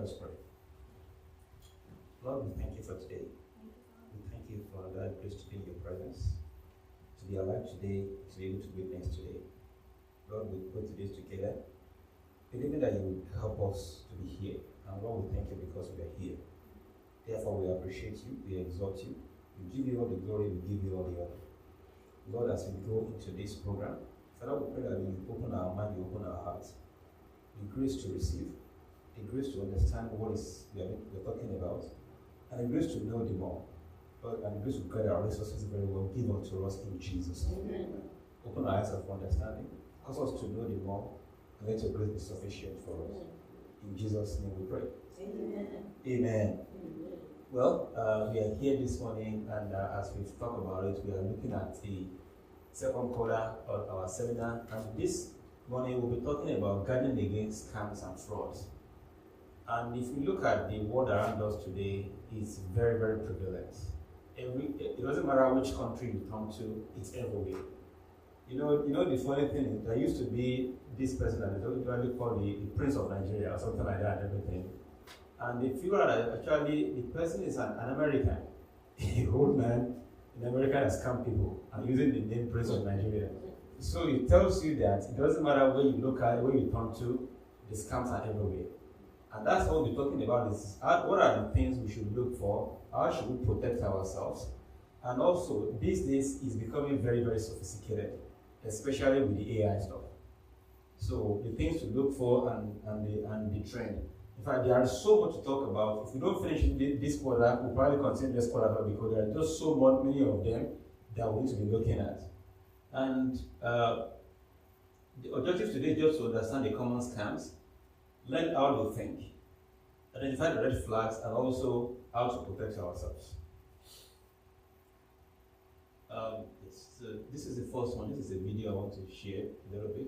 us pray. Lord, we thank you for today. We thank you for that grace to be in your presence, to be alive today, to be able to witness today. Lord, we put this together, believing that you will help us to be here. And Lord, we thank you because we are here. Therefore, we appreciate you, we exalt you, we give you all the glory, we give you all the honor. Lord, as we go into this program, Father, we pray that you open our mind, you open our hearts, the grace to receive, the grace to understand what is we're talking about, and the grace to know the more, and the grace to guide our resources very well, give unto us in Jesus' name. Amen. Open our eyes of understanding, cause us to know the more, and let your grace be sufficient for us. In Jesus' name we pray. Amen. Amen. Well, we are here this morning, and as we've talked about it, we are looking at the second quarter of our seminar, and this morning we'll be talking about guarding against scams and frauds. And if you look at the world around us today, it's very, very prevalent. It doesn't matter which country you come to, it's everywhere. You know the funny thing is, there used to be this person that they usually call the Prince of Nigeria or something like that and everything. And they figure out that actually the person is an American, a old man in America that scam people and using the name Prince of Nigeria. So it tells you that it doesn't matter where you look at, where you turn to, the scams are everywhere. And that's what we're talking about is what are the things we should look for, how should we protect ourselves. And also, these days is becoming very, very sophisticated, especially with the AI stuff. So the things to look for and the trend. In fact, there is so much to talk about. If we don't finish this quarter, we'll probably continue this quarter because there are just so many of them that we need to be looking at. And the objective today is just to understand the common scams, learn how to think, identify the red flags, and also how to protect ourselves. This is the first one. This is a video I want to share a little bit.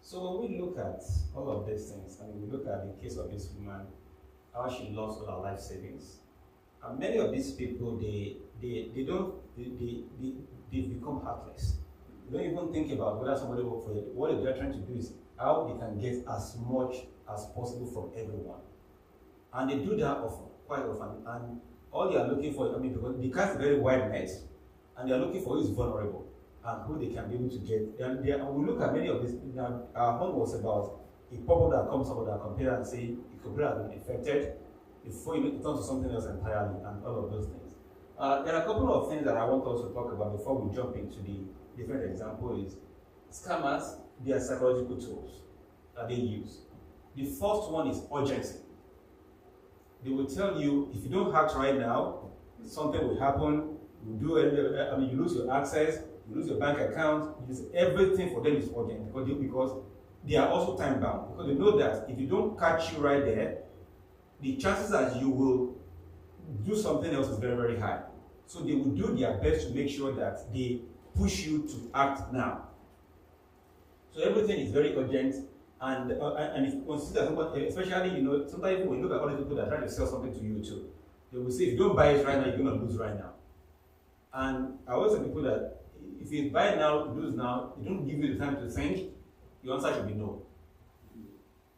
So when we look at all of these things, and we look at the case of this woman, how she lost all her life savings, and many of these people, they become heartless. They don't even think about whether somebody will work for you. What they're trying to do is how they can get as much as possible from everyone. And they do that often, quite often. And all they are looking for, because the cast is very wide net, and they are looking for who is vulnerable. and who they can be able to get. And we look at many of these. Our home was about a pop-up that comes up with our computer and say the computer has been affected before you turn to something else entirely, and all of those things. There are a couple of things that I want us to talk about before we jump into the different example. Is scammers, they are psychological tools that they use. The first one is urgency. They will tell you, if you don't act right now, something will happen. You lose your access, you lose your bank account, everything for them is urgent because they are also time bound. Because they know that if you don't catch you right there, the chances that you will do something else is very, very high. So they will do their best to make sure that they push you to act now. So everything is very urgent, and if you consider somebody, especially sometimes when you look at other people that are trying to sell something to you too, they will say if you don't buy it right now, you're going to lose right now. And I always tell people that if you buy now, you lose now, they don't give you the time to think, your answer should be no.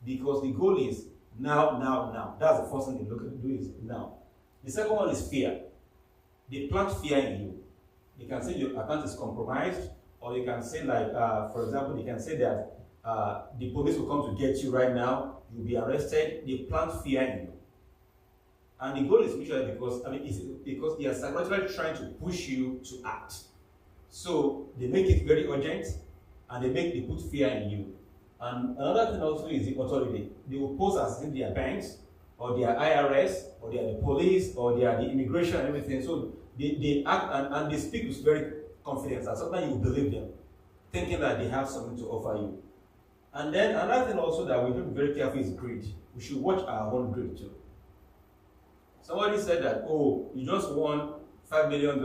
Because the goal is now, now, now. That's the first thing they look at do is now. The second one is fear. They plant fear in you. They can say your account is compromised, or they can say for example, they can say that the police will come to get you right now, you'll be arrested. They plant fear in you. And the goal is usually because they are psychologically trying to push you to act. So they make it very urgent, and they put fear in you. And another thing also is the authority. They will pose as if they are banks, or they are IRS, or they are the police, or they are the immigration and everything. So they act and they speak with very confidence, and sometimes you will believe them, thinking that they have something to offer you. And then another thing also that we should be very careful is greed. We should watch our own greed too. Somebody said that, oh, you just won $5 million.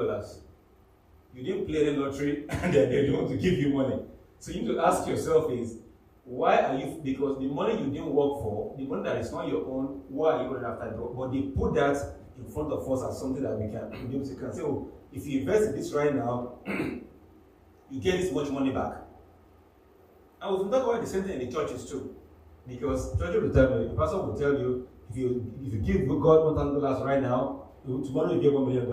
You didn't play the lottery, and then they want to give you money. So you need to ask yourself is, why are you, because the money you didn't work for, the money that is not your own, why are you going after it? But they put that in front of us as something that we can say, oh, if you invest in this right now, you get this much money back. And we can talk about the same thing in the churches too. Because churches will tell you, a pastor will tell you, if you give God $1,000 right now, tomorrow you get $1 million.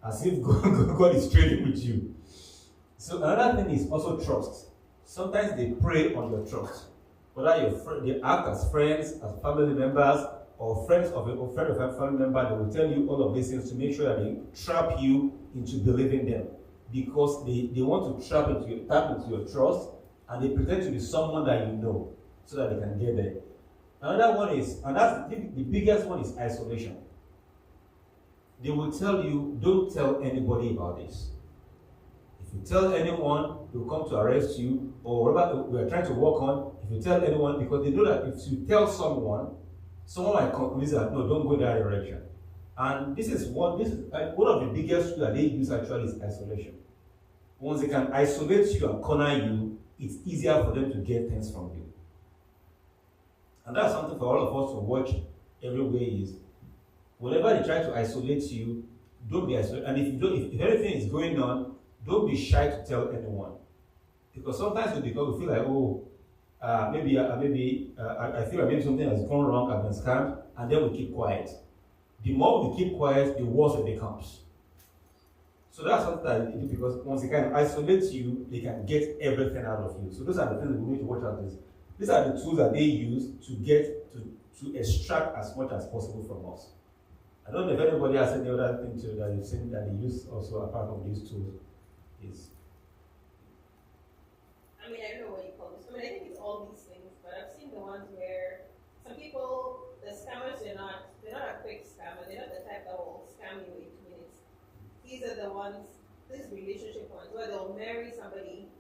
As if God is trading with you. So another thing is also trust. Sometimes they prey on your trust. Whether they act as friends, as family members, or friend of a family member, they will tell you all of these things to make sure that they trap you into believing them. Because they want to tap into your trust, and they pretend to be someone that you know, so that they can get there. Another one is, and that's the biggest one, is isolation. They will tell you, don't tell anybody about this. If you tell anyone, they'll come to arrest you, or whatever we are trying to work on. If you tell anyone, because they know that if you tell someone might conclude that, no, don't go that direction. And this is one of the biggest tools that they use actually is isolation. Once they can isolate you and corner you, it's easier for them to get things from you. And that's something for all of us to watch every way is, whenever they try to isolate you, don't be isolated. And if anything is going on, don't be shy to tell anyone. Because sometimes we feel like, oh, I feel like maybe something has gone wrong, I've been scammed, and then we keep quiet. The more we keep quiet, the worse it becomes. So that's something that they do, because once they can isolate you, they can get everything out of you. So those are the things that we need to watch out for. These are the tools that they use to extract as much as possible from us. I don't know if anybody has any other thing that you've seen that they use also apart from these tools. I don't know what you call this. I think it's all these things, but I've seen the ones where some people, the scammers, they're not a quick scammer. They're not the type that will scam you in 2 minutes. These are the ones, these relationship ones, where they'll marry somebody.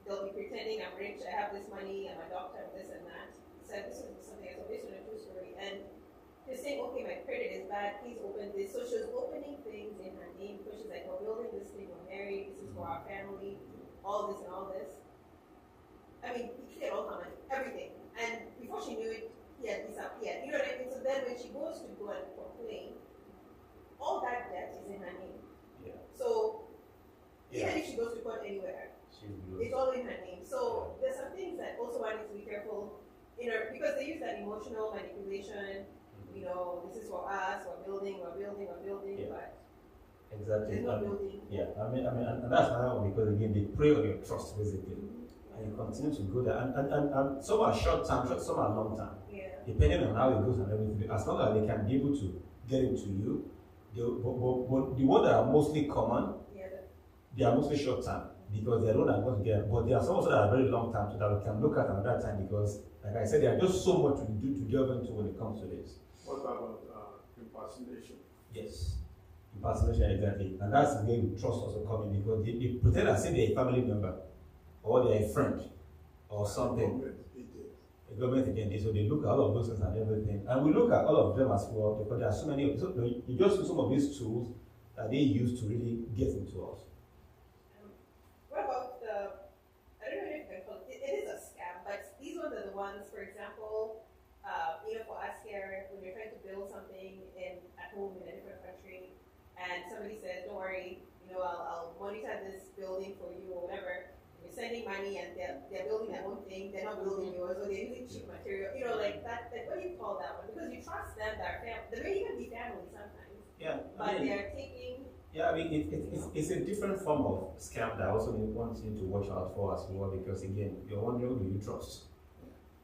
They'll be pretending I'm rich, I have this money, I'm a doctor, this and that. So this is something that's based on a true story. And they're saying, okay, my credit is bad, please open this. So she's opening things in her name because she's like, we're building this thing, we're married, this is for our family, all this and all this. He had all her money, everything. And before she knew it, he had disappeared. You know what I mean? So then when she goes to go and complain, all that debt is in her name. Yeah. So even if she goes to court anywhere, it's all in her name. So there's some things that also one needs to be careful, because they use that emotional manipulation. This is for us, we're building, yeah. but Exactly. There's no building. Yeah, and that's another one because again they prey on your trust basically, and you continue to go there. And some are short term, some are long term. Yeah. Depending on how it goes and everything. As long as they can be able to get into you, but the ones that are mostly common, they are mostly short term because they're the ones that are going to get. But there are some also that are very long term, so that we can look at another time because, like I said, there are just so much to delve into when it comes to this. What about impersonation? Yes. Impersonation, exactly. And that's where trust also coming because they pretend as if they're a family member or they're a friend or something. A government agent, so they look at all of those things and everything. And we look at all of them as well because there are so many. So you just use some of these tools that they use to really get into us. What about I don't know if you can call it, it is a scam, but these ones are the ones, for example, for us here, when you're trying to build something at home in a different country, and somebody says, don't worry, I'll monitor this building for you or whatever. You're sending money and they're building their own thing, they're not building yours, or they're using cheap material, like that. What do you call that one? Because you trust them, they may even be family sometimes. Yeah. But they're taking. Yeah, it's a different form of scam that I also want you to watch out for as well because again, you're wondering who you trust.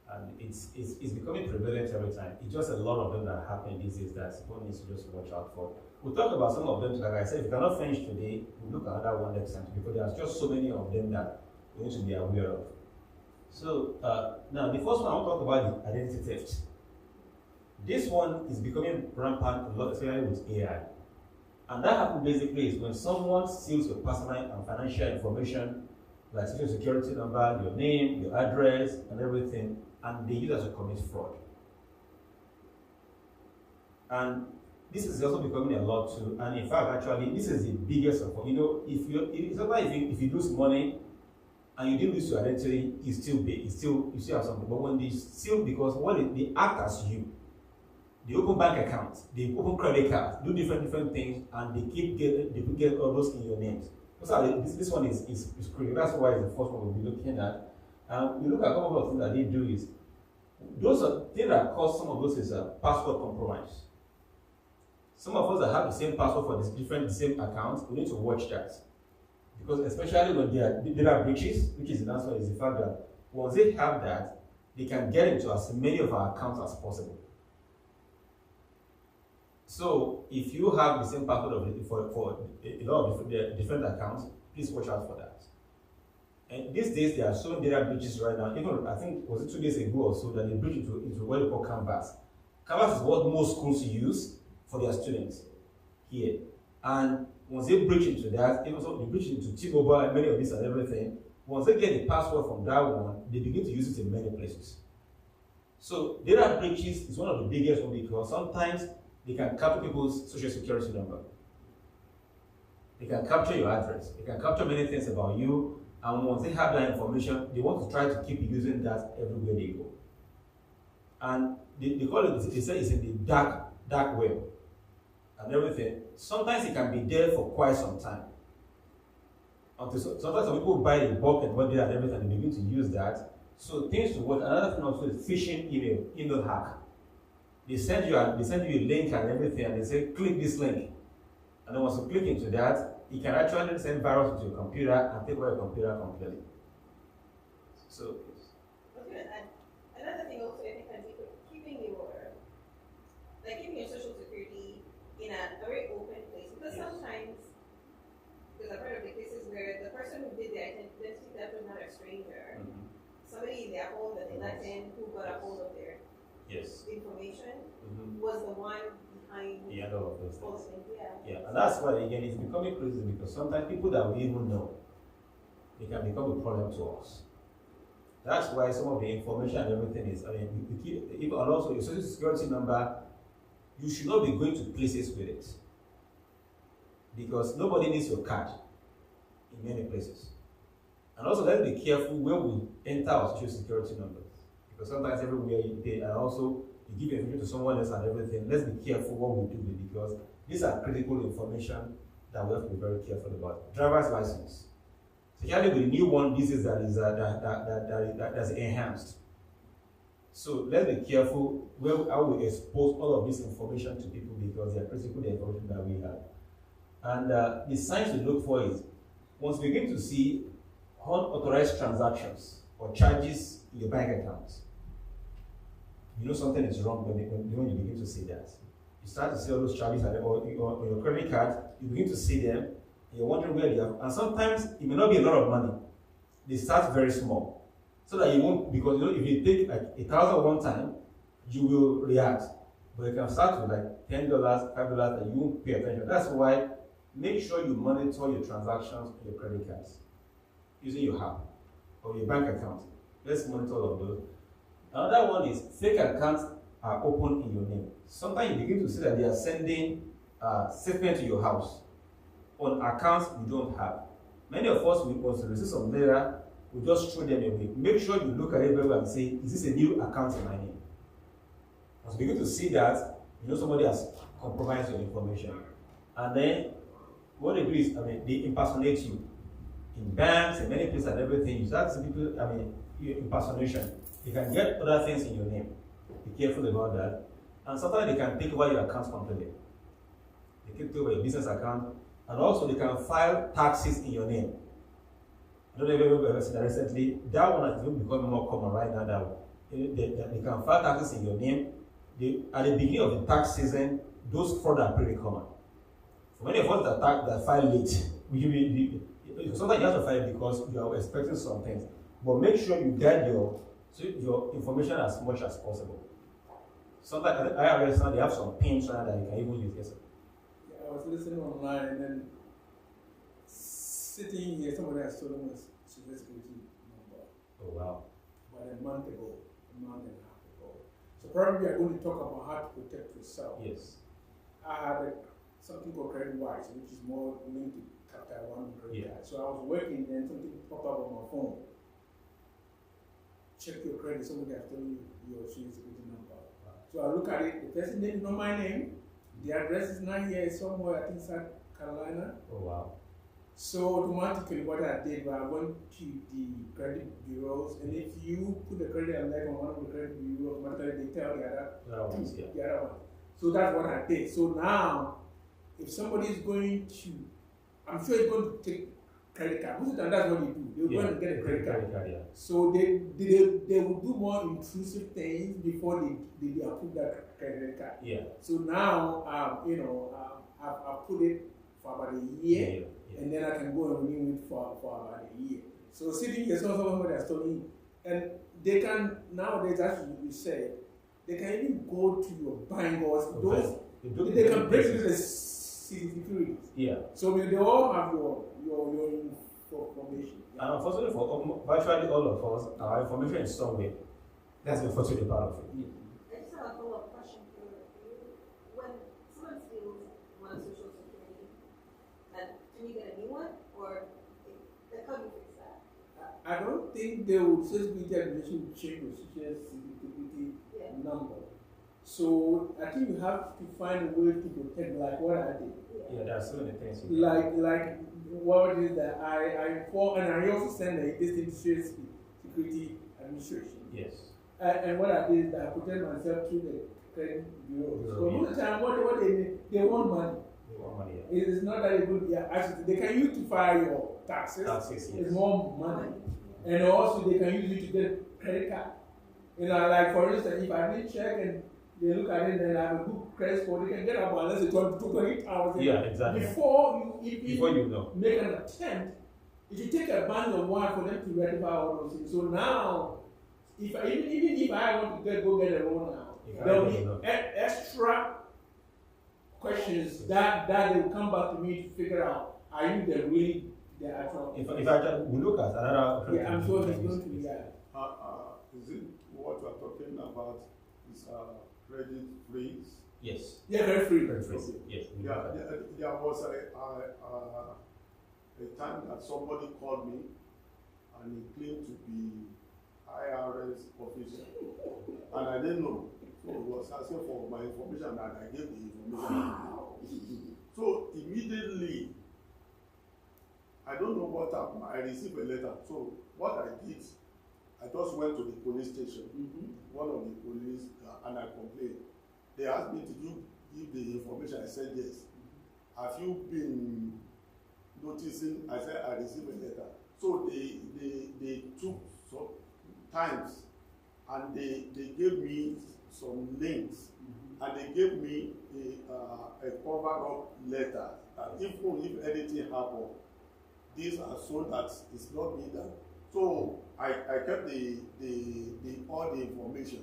And it's becoming prevalent every time. It's just a lot of them that are happening these days that one needs to just watch out for. We'll talk about some of them, like I said, if you cannot finish today, we'll look at another one next time because there's just so many of them that we need to be aware of. So now the first one I want to talk about is identity theft. This one is becoming rampant a lot, especially with AI. And that happens basically is when someone steals your personal and financial information, like social security number, your name, your address, and everything, and they use it to commit fraud. And this is also becoming a lot too. And in fact, actually, this is the biggest of all. If you lose money and you didn't lose your identity, it's still big. You still have something. But when they steal, because they act as you. They open bank accounts, they open credit cards, do different things, and they get all those in your names. This one is critical. That's why it's the first one we'll be looking at. We look at a couple of things that they do is those are things that cause some of those is password compromise. Some of us that have the same password for the same accounts, we need to watch that. Because especially when there are breaches, which is the answer is the fact that once they have that, they can get into as many of our accounts as possible. So if you have the same password for a lot of different accounts, please watch out for that. And these days there are so many data breaches right now. Even I think was it 2 days ago or so that they breached into what they call Canvas. Canvas is what most schools use for their students here. And once they breach into that, even so they breach into T-Mobile and many of these and everything. Once they get the password from that one, they begin to use it in many places. So data breaches is one of the biggest ones because sometimes they can capture people's social security number. They can capture your address. They can capture many things about you. And once they have that information, they want to try to keep using that everywhere they go. And they call it, they say it's in the dark web and everything. Sometimes it can be there for quite some time. Sometimes some people buy the bulk and what they and everything and they begin to use that. So things to watch. Another thing also is phishing email hack. They send you a link and everything, and they say, click this link. And then once you click into that, it can actually send virus into your computer and take away your computer completely. So, okay, and another thing also I think can be keeping your social security in a very open place. Because sometimes, because I've heard of the cases where the person who did the identity theft was not a stranger. Somebody in their home that they let in who got a hold of their information was the one behind all of those things. Yeah, and that's why again it's becoming crazy because sometimes people that we even know, they can become a problem to us. That's why some of the information and everything is, you keep, and also your social security number, you should not be going to places with it because nobody needs your card in many places. And also let's be careful where we enter our social security numbers. Because sometimes everywhere you pay, and also you give information to someone else and everything. Let's be careful what we do with it because these are critical information that we have to be very careful about. Driver's license, especially with the new one, this is that's enhanced. So let's be careful how we expose all of this information to people because they are critical the information that we have. And the signs to look for is once you begin to see unauthorized transactions or charges in your bank accounts, you know something is wrong when you begin to see that. You start to see all those charges on your credit card, you begin to see them, and you're wondering where they are. And sometimes it may not be a lot of money. They start very small. So that you won't, because if you take like 1,000 one time, you will react. But you can start with like $10, $5, and you won't pay attention. That's why make sure you monitor your transactions on your credit cards using your app or your bank account. Let's monitor all of those. Another one is fake accounts are open in your name. Sometimes you begin to see that they are sending statement to your house on accounts you don't have. Many of us will also receive some data, we just throw them away. Make sure you look at it very well and say, is this a new account in my name? As you begin to see that, you know somebody has compromised your information. And then what they do is, they impersonate you. In banks, in many places and everything, you start to see people, impersonation. They can get other things in your name. Be careful about that. And sometimes they can take over your account completely. They can take over your business account. And also they can file taxes in your name. I don't know if you've ever seen that recently. That one has become more common right now. That they can file taxes in your name. At the beginning of the tax season, those fraud are pretty common. For many of us that file late, sometimes you have to file it because you are expecting some things. But make sure you get your information as much as possible. Sometimes IRS now they have some pins that you can even use. Yes, sir. I was listening online and then sitting here, somebody has stolen my social security number. Oh wow. About a month and a half ago. So probably we are going to talk about how to protect yourself. Yes. I had something called CreditWise, which is more linked to Capital One credit card. So I was working and something popped up on my phone. Check your credit, somebody has stolen your social security number. So I look at it, the person name is not my name. The address is not here, it's somewhere, I think South Carolina. Oh wow. So automatically what I did was I went to the credit bureaus, and if you put the credit alert on one of the credit bureaus, automatically they tell the other one. So that's what I did. So now, if somebody is going to, I'm sure it's going to take credit card. Most of the time that's what they do. They're going to get a credit card. Yeah. So they will do more intrusive things before they approve that credit card. Yeah. So now, I've put it for about a year. Yeah. And then I can go and renew it for about a year. So sitting here, somebody has told me, and they can nowadays, as you said, they can even go to your bank or they can break into the securities. Yeah. So they all have your information. Yeah. And unfortunately for virtually all of us, our information is somewhere. That's the unfortunate part of it. Yeah. I just have a follow-up question for you. When someone steals one's social security, can you get a new one, or how do you fix that? I don't think the Social Security Administration will change the Social Security number. So I think you have to find a way to protect, like what I did. Yeah, there are so many things. Like what is that? I also send this thing to Social Security Administration. Yes. And what I did is that I protect myself through the credit bureau. So most of the time, what they need, they want money. It's not that good. Yeah, actually, they can use to file your taxes. Yes. It's more money, and also they can use it to get credit card. Like for instance, if I did check and they look at it and I have a good credit score, they can get up unless it's 20,000. Yeah, exactly. Before you know, make an attempt, it should take a band of one for them to rectify all those things. So now, even if I want to go get a loan now, there will be extra questions that they will come back to me to figure out, are you the actual? If we look at another. Yeah, I'm sure it's going to be that. Is it what we're talking about is credit freeze? Yes. Yeah, credit freeze. Yes. There was a time that somebody called me and he claimed to be IRS officer, and I didn't know. So he was asking for my information and I gave the information. So immediately, I don't know what happened. I received a letter. So what I did, I just went to the police station, one of the police, and I complained. They asked me, did you give the information? I said yes. have you been noticing? I said I received a letter. So they took some times and they gave me some links and they gave me a cover-up letter that even if anything happened, these are so that it's not me that. So I kept all the information,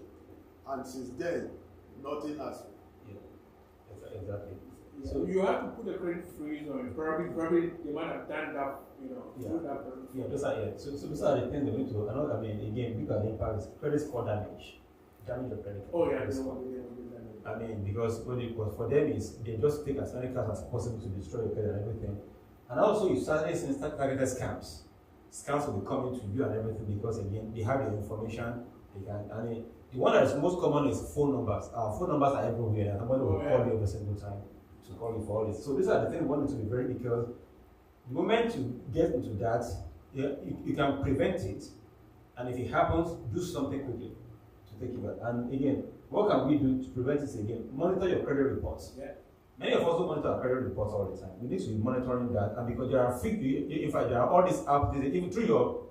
and since then nothing has. Yeah, exactly. Yeah. So you have to put a credit freeze on it. Probably they might have done that, through that person. Yeah, so those are the things they need to. I mean, again, look at the impact is credit score damage of credit. Oh yeah, credit score. I mean, because for them is they just take as many cards as possible to destroy your credit and everything. And also, you start targeted scams. Scams will be coming to you and everything because again, they have the information. They can. I mean, the one that is most common is phone numbers. Our phone numbers are everywhere, and somebody will call you every single time to call you for all this. So these are the things we want to be very, because the moment you get into that, you can prevent it, and if it happens, do something quickly to take it back. And again, what can we do to prevent this again? Monitor your credit reports. Yeah. Many of us don't monitor our credit reports all the time. We need to be monitoring that, and because there are in fact there are all these apps, even through your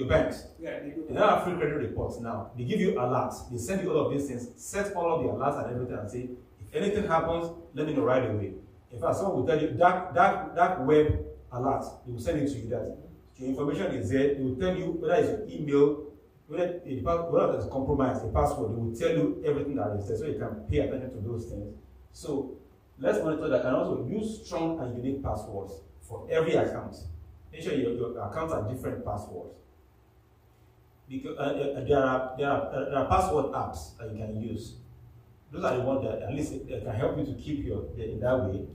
banks. Yeah, they do. They now have free credit reports now. They give you alerts. They send you all of these things. Set all of the alerts and everything, and say if anything happens, let me know right away. In fact, someone will tell you that web alert. They will send it to you that your information is there. They will tell you whether it's your email, whether it's compromised, the password. They will tell you everything that is there, so you can pay attention to those things. So let's monitor that, and also use strong and unique passwords for every account. Make sure your accounts are different passwords. Because there are password apps that you can use. Those are the ones that at least they can help you to keep in that way.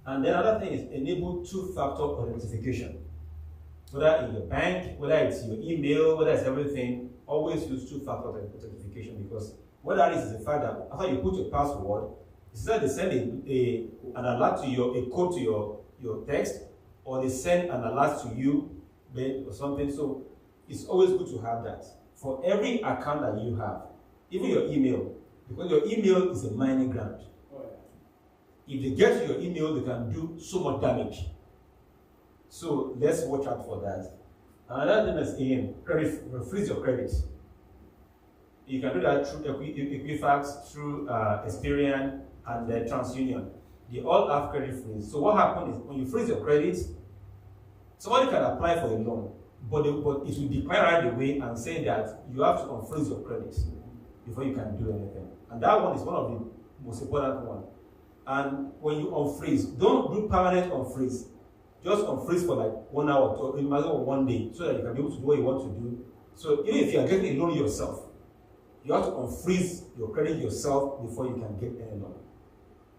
And then another thing is enable two-factor authentication. Whether in your bank, whether it's your email, whether it's everything, always use two-factor authentication, because what that is the fact that after you put your password, it's either they send an alert to a code to your text, or they send an alert to you or something. So it's always good to have that for every account that you have, even your email, because your email is a mining ground. Oh, yeah. If they get to your email, they can do so much damage. So let's watch out for that. Another thing is, again, freeze your credit. You can do that through Equifax, through Experian, and TransUnion. They all have credit freeze. So what happens is when you freeze your credit, somebody can apply for a loan, but it will decline right away and say that you have to unfreeze your credit before you can do anything. And that one is one of the most important ones. And when you unfreeze, don't do permanent unfreeze. Just unfreeze for like 1 hour or in matter of 1 day, so that you can be able to do what you want to do. So even if you are getting a loan yourself, you have to unfreeze your credit yourself before you can get any loan.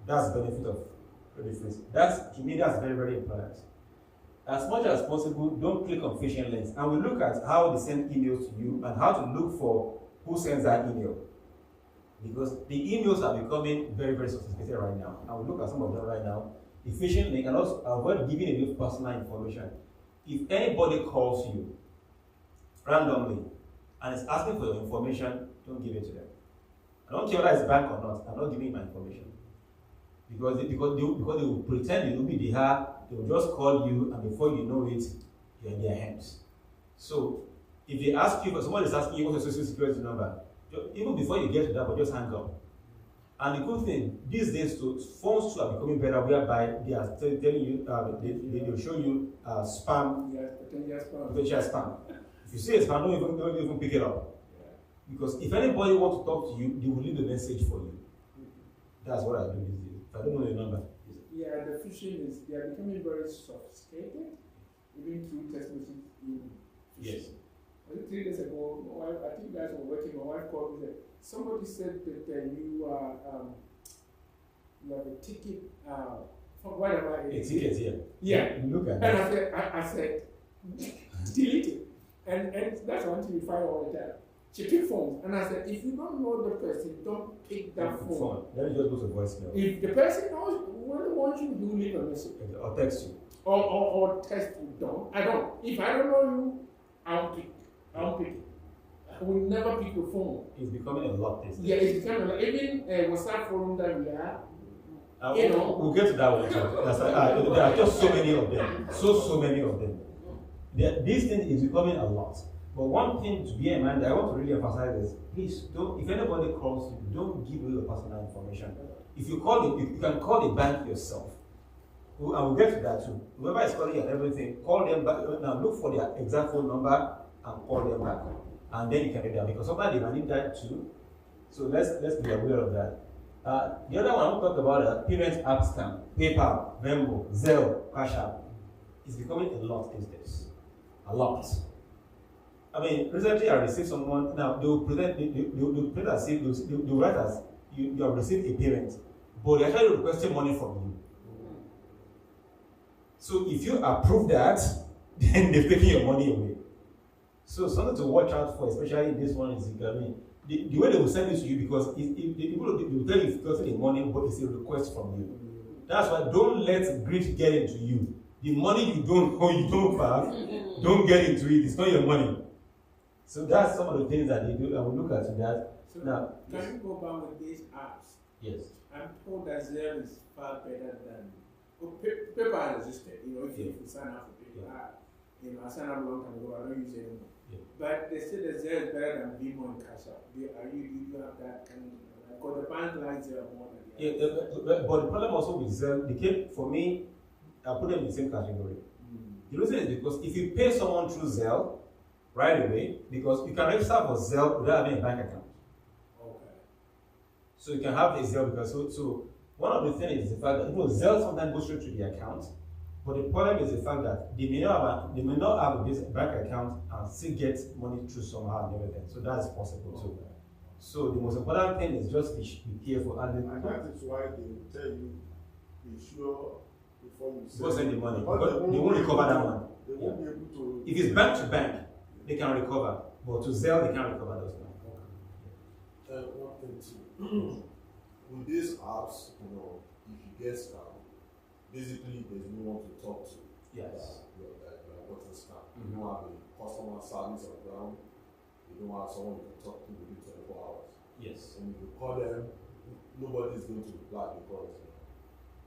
That's the benefit of credit freeze. To me, that's very, very important. As much as possible, don't click on phishing links. And we look at how they send emails to you and how to look for who sends that email. Because the emails are becoming very, very sophisticated right now. And we look at some of them right now. The phishing link, and also avoid giving away personal information. If anybody calls you randomly and is asking for your information, don't give it to them. I don't care whether it's bank or not. I'm not giving my information. Because they will pretend you will be there, they will just call you, and before you know it, you're in their hands. So if they ask you, somebody is asking you what's your social security number, even before you get to that, but just hang up. And the good thing, these days, phones too are becoming better, whereby they are telling you, they will show you spam, potential spam. If you see a spam, don't even pick it up. Yeah. Because if anybody wants to talk to you, they will leave a message for you. That's what I do these days. If I don't know your number. Yeah, the phishing they are becoming very sophisticated, even through text messaging. Yes. 3 days ago, my wife, I think you guys were working, my wife called me. Somebody said that you have a ticket for whatever it is. A ticket, yeah. Yeah. Look at that. And I said, delete it. And that's one thing you find all the time. She picked phones. And I said, if you don't know the person, don't pick that phone. Let me just go to voicemail. If the person knows, really wants you, you leave a message. Or text you. Or text you. Don't. I don't. If I don't know you, I'll pick. I will never pick your phone. It's becoming a lot this day. Yeah, it's becoming a lot. Even WhatsApp forum that we have, We'll get to that one too. There are just so many of them. So many of them. This thing is becoming a lot. But one thing to bear in mind that I want to really emphasize is, please don't, if anybody calls you, don't give away your personal information. If you call it, you can call the bank yourself. And we'll get to that too. Whoever is calling you and everything, call them back. Now look for their exact phone number and call them back. And then you can read them, because sometimes they might need that too. So let's be aware of that. The other one I want to talk about payment app scam, PayPal, Venmo, Zelle, Cash App. It's becoming a lot these days. A lot. I mean, recently I received someone, now they will present, they'll as if, they'll write as you have received a payment, but they're actually requesting money from you. So if you approve that, then they've taken your money away. So something to watch out for, especially this one is, I mean, the way they will send it to you, because they will tell you if you've gotten the money, but it's a request from you. That's why don't let greed get into you. The money you don't have, don't get into it. It's not your money. So that's some of the things that they do, and we'll look at that. So now, can you go back with these apps? Yes. I'm told that Zelle is far better than PayPal existed. If you sign up for PayPal, I signed up a long time ago. I don't use it anymore. Yeah. But they say that Zelle is better than Venmo and Cash App. Do you have that kind of? Because the bank likes Zelle more than the others. But the problem also with Zelle, for me, I put them in the same category. The reason is because if you pay someone through Zelle right away, because you can register for Zelle without having a bank account. Okay. So you can have a Zelle because so one of the things is the fact that Zelle sometimes goes straight to the account, but the problem is the fact that they may not have a bank account and still get money through somehow and everything. So that's possible too. So the most important thing is just be careful. And that is why they will tell you, be sure before you send the money. Because they won't recover that money. They won't be able to. If it's bank to bank, they can recover. But to Zelle, they can't recover those money. One thing too. With these apps, if you get scammed, basically there's no one to talk to. Yes. You're gotten scammed. You don't have a customer service on ground. You don't have someone you can talk to within 24 hours. Yes. And if you call them, nobody's going to reply because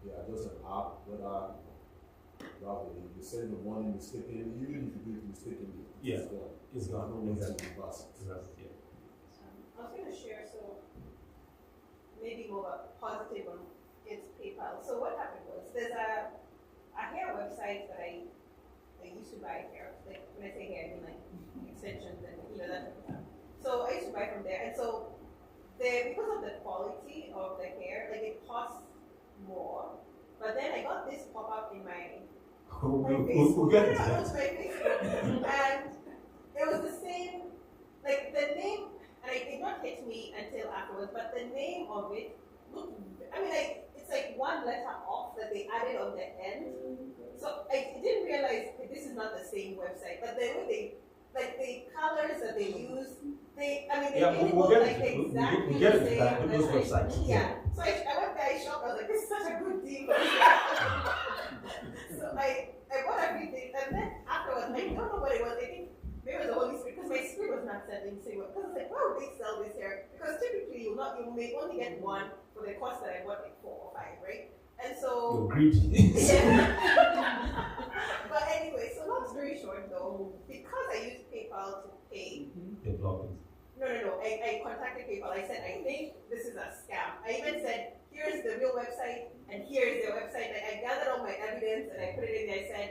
they are just an app. Whether you send the money mistakenly, even if you do it mistakenly, it's gone. No one to reverse it. I was going to share, so maybe more positive on its PayPal. So what happened was, there's a hair website that I used to buy hair. Like when I say hair, I mean like extensions and that type of stuff. So I used to buy from there, and so because of the quality of the hair, like it costs more. But then I got this pop up in my Facebook, and it was the same, like the name. And it did not hit me until afterwards, but the name of it looked, it's like one letter off that they added on the end. So I didn't realize that this is not the same website, but the way the colors that they use, they made it look like exactly the same. Those websites. Yeah. So I went there, I shopped, I was like, this is such a good deal. So I bought everything, and then afterwards, I don't know what it was, I think maybe it was the Holy Spirit, because my spirit was not settling so well. Because I was like, why would they sell this here? Because typically you may only get one for the cost that I bought, like 4 or 5, right? And so you're greedy. But anyway, so long story short though, because I used PayPal to pay. They blocked it. No. I contacted PayPal. I said, I think this is a scam. I even said, here's the real website and here's their website. Like I gathered all my evidence and I put it in there. I said,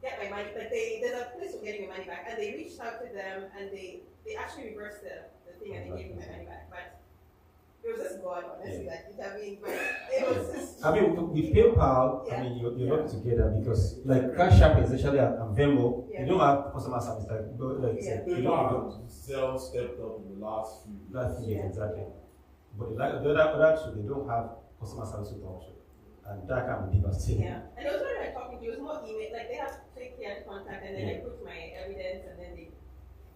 get my money, but there's a place for getting your money back, and they reached out to them, and they actually reversed the thing, and they gave me my money back. But it was just God, honestly, that intervened. But it was just. With PayPal, you're not together because Cash App is actually a Venmo. You don't have customer service PayPal Zelle stepped up in the last few years. Exactly. But the other two, they don't have customer service to talk to. And that can be devastating. Yeah. And it was when I was talking to you, it was more email, like they have to take care of contact, and then I put my evidence, and then they.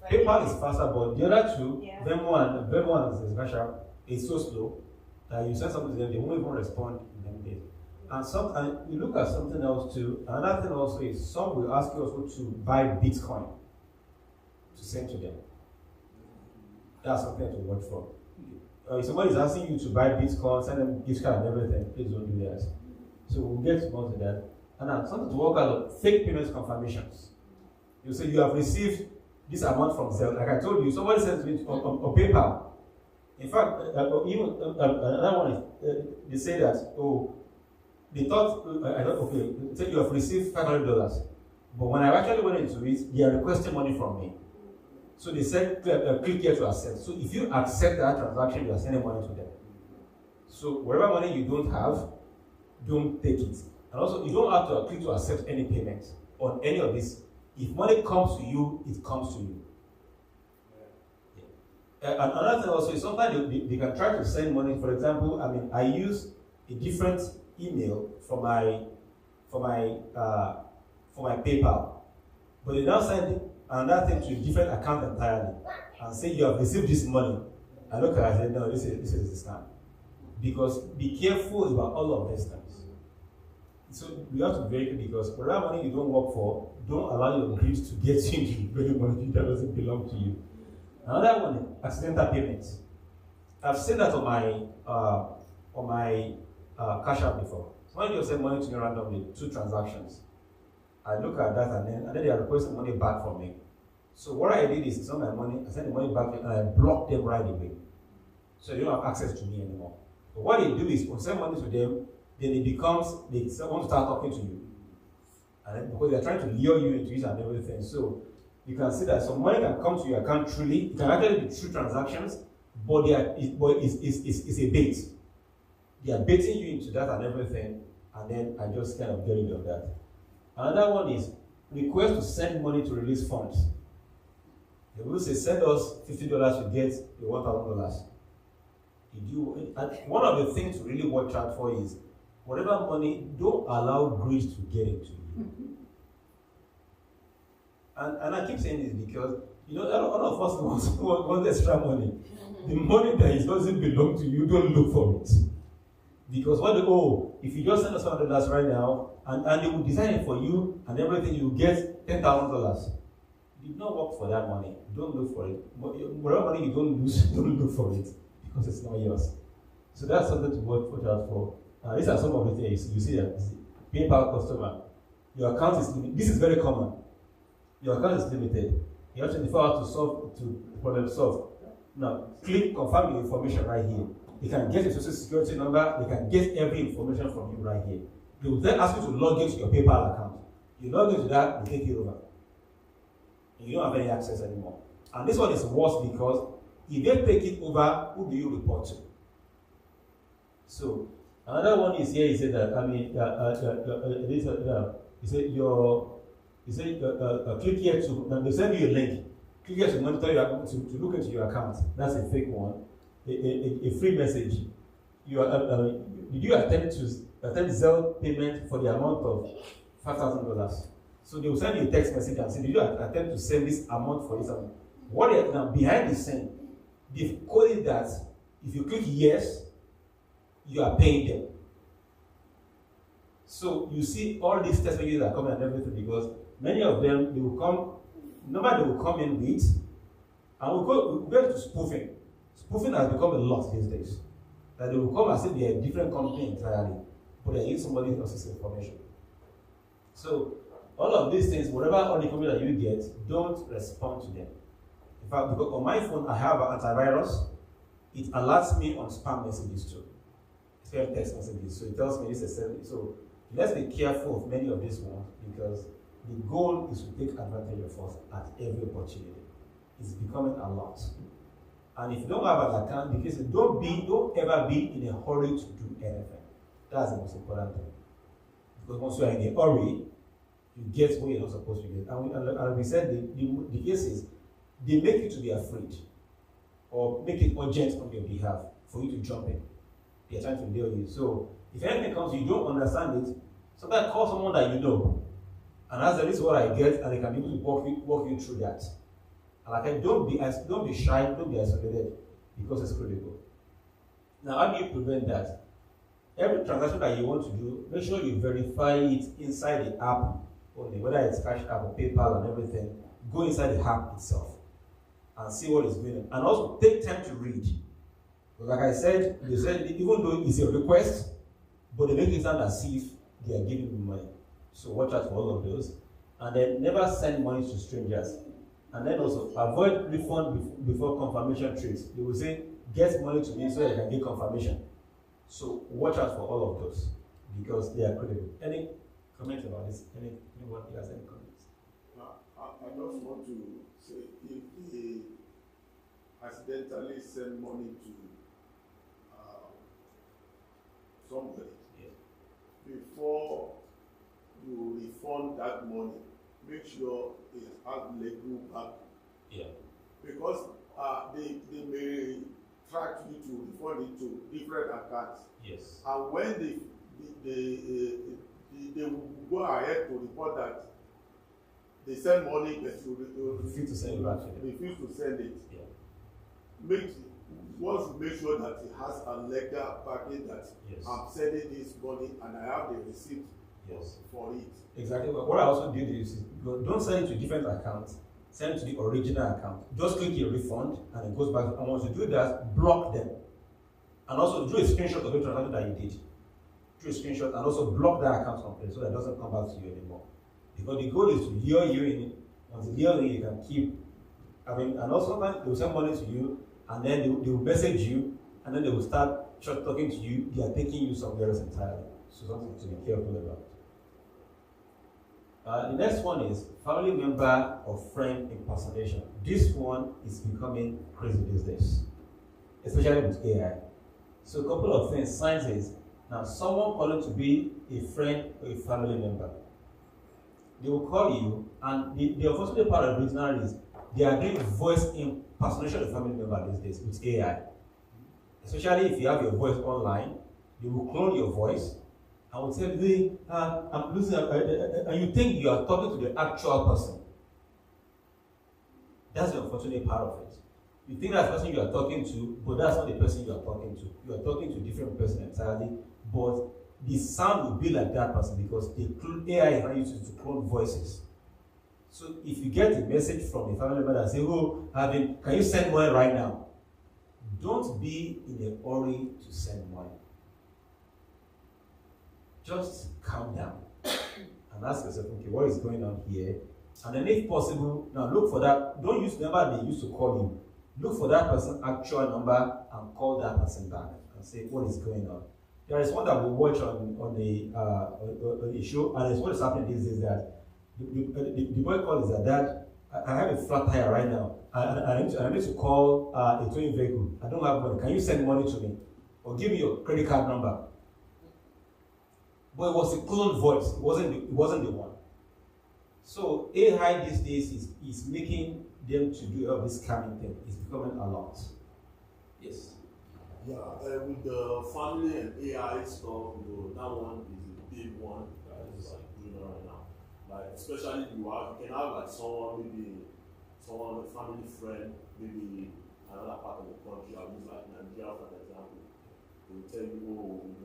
PayPal is faster, but the other two, Venmo and Cash App, is so slow that you send something to them, they won't even respond in them days. And you look at something else too. Another thing also is some will ask you also to buy Bitcoin to send to them. That's something to watch for. if somebody is asking you to buy Bitcoin, send them gift card and everything, please don't do that. So we'll get more to that. And now something to work out fake payment confirmations. You say you have received this amount from Zelle. Like I told you, somebody sends me on PayPal. In fact, even another one is they say that they thought they say you have received $500, but when I actually went into it, they are requesting money from me. So they said click here to accept. So if you accept that transaction, you are sending money to them. So whatever money you don't have, don't take it. And also, you don't have to click to accept any payment on any of this. If money comes to you, it comes to you. And another thing also is sometimes they can try to send money. For example, I use a different email for my PayPal, but they now send another thing to a different account entirely and say you have received this money. I look at it and say, no, this is a scam. Because be careful about all of these things. So we have to be very careful because whatever money you don't work for, don't allow your greed to get you into very money that doesn't belong to you. Another one, accidental payments. I've seen that on my Cash App before. Somebody will send money to me randomly, 2 transactions. I look at that and then they are requesting money back from me. So what I did is, it's not my money, I send the money back and I block them right away. So they don't have access to me anymore. But what they do is, when send money to them, then it becomes, they want to start talking to you. And then, because they're trying to lure you into it and everything. So you can see that some money can come to your account truly. It can actually be true transactions, but it's a bait. They are baiting you into that and everything, and then I just kind of get rid of that. Another one is request to send money to release funds. They will say, send us $50, you get the $1,000. And one of the things to really watch out for is, whatever money, don't allow greed to get into you. And I keep saying this because, all of us want extra money. The money that doesn't belong to you, don't look for it. Because if you just send us $100 right now, and they will design it for you and everything, you get $10,000. You did not work for that money. Don't look for it. Whatever money you don't lose, don't look for it because it's not yours. So that's something to watch out for. These are some of the things you see that PayPal customer. Your account is limited. This is very common. Your account is limited. You have 24 hours to problem solve. Now, click confirm your information right here. They can get your social security number. They can get every information from you right here. They will then ask you to log into your PayPal account. You log into that, they take it over. And you don't have any access anymore. And this one is worse because if they take it over, who do you report to? So another one is here. He said that he said click here to. They send you a link. Click here to monitor to look into your account. That's a fake one. A free message. Did you attempt Zelle payment for the amount of $5,000? So they will send you a text message and say, did you attempt to send this amount for this amount? What they now behind the scene, they've coded that if you click yes, you are paying them. So you see all these text messages that are coming and everything because many of them they will come in with, and we'll go to spoofing. Spoofing has become a lot these days. That they will come and say they are a different company entirely, but they use somebody else's information. So all of these things, whatever honeycomb that you get, don't respond to them. In fact, because on my phone I have an antivirus, it alerts me on spam messages too. Spam text messages. So it tells me this is so let's be careful of many of these ones because the goal is to take advantage of us at every opportunity. It's becoming a lot. And if you don't have an account, because don't ever be in a hurry to do anything. That's the most important thing. Because once you are in a hurry, you get what you're not supposed to get. And we said the case is they make you to be afraid or make it urgent on your behalf for you to jump in. They're trying to lure you. So if anything comes, you don't understand it, sometimes call someone that you know and ask them, this is what I get, and they can be able to walk you through that. And like I said, don't be shy, don't be isolated because it's critical. Now, how do you prevent that? Every transaction that you want to do, make sure you verify it inside the app only, whether it's Cash App or PayPal and everything. Go inside the app itself and see what is going on. And also take time to read. But like I said, they said even though it's a request, but they make it sound as if they are giving you money. So watch out for all of those. And then never send money to strangers. And then also avoid refund before confirmation trades. They will say, get money to me so that I can get confirmation. So watch out for all of those because they are credible. Any comments about this? Anyone has any comments? I just want to say if they accidentally send money to somebody, before you refund that money, make sure it has legal backing. Yeah. Because they may track you to refund it to different accounts. Yes. And when they will go ahead to report that they send money, but you refuse to send it back. Refuse to send it. Yeah. Once you make sure that it has a legal backing that I'm sending this money and I have the receipt for it. Exactly. What I also did is don't send it to different accounts. Send it to the original account. Just click your refund and it goes back. And once you do that, block them. And also do a screenshot of it that you did. Do a screenshot and also block that account completely so that it doesn't come back to you anymore. Because the goal is to lure you in. Once you lure in, you can keep. And also sometimes they will send money to you and then they will message you and then they will start talking to you. They are taking you somewhere else entirely. So something to be careful about. The next one is family member or friend impersonation. This one is becoming crazy these days, especially with AI. So a couple of things. Signs is now someone calling to be a friend or a family member. They will call you, and the unfortunate part of it now is they are doing voice impersonation of family member these days with AI. Especially if you have your voice online, they will clone your voice. I will tell you, I'm losing, and you think you are talking to the actual person. That's the unfortunate part of it. You think that's the person you are talking to, but that's not the person you are talking to. You are talking to a different person entirely, but the sound will be like that person because the AI is not used to clone voices. So if you get a message from a family member that says, "Oh, can you send money right now?" Don't be in a hurry to send money. Just calm down and ask yourself, okay, what is going on here? And then if possible, now look for that. Don't use the number they used to call you. Look for that person's actual number and call that person back and say, what is going on? There is one that we watch on the show, and it's what is happening these days that the boy calls his dad, I have a flat tire right now. I need to call a towing vehicle. I don't have money. Can you send money to me? Or give me your credit card number. But it was a cloned voice. It wasn't the one. So AI these days is making them to do all this scamming thing. It's becoming a lot. Yes. Yeah, with the family and AI stuff, that one is a big one that is like going on right now. Like especially you can have like someone, a family friend, maybe another part of the country. I'll use like Nigeria for an example. They will tell you,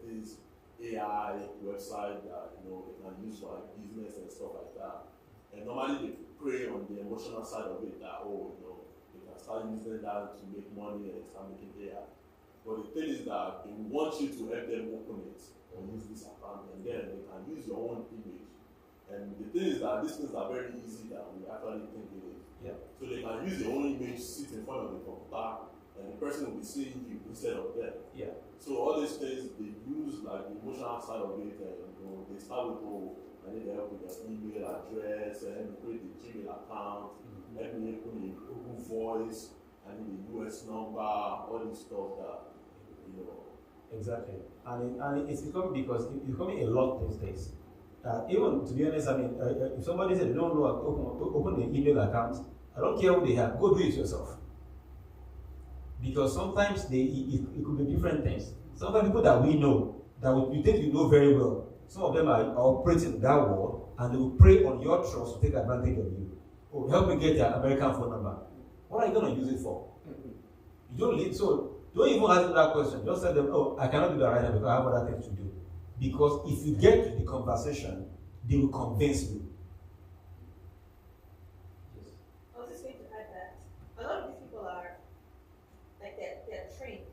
there's this AI website that they can use for like business and stuff like that. And normally they prey on the emotional side of it that they can start using that to make money and start making AI. But the thing is that they want you to help them open it or use this account, and then they can use your own image. And the thing is that these things are very easy that we actually think it is. Yeah. So they can use your own image, sit in front of the computer, and the person will be seeing you instead of them. Yeah. So all these things, they use like the emotional side of it, and they start with, I need help with your email address, and create the Gmail account, let me put a Google Voice, I need a US number, all this stuff that, Exactly. And it's becoming a lot these days. Even to be honest, if somebody said they don't know how to open the email account, I don't care who they have, go do it yourself. Because sometimes it could be different things. Sometimes people that we know, that you think you know very well, some of them are operating in that world, and they will prey on your trust to take advantage of you. Oh, help me get your American phone number. What are you going to use it for? You don't need, so don't even ask them that question. Just tell them, oh, I cannot do that right now because I have other things to do. Because if you get to the conversation, they will convince you. I was just going to add that a lot of these people are like they're trained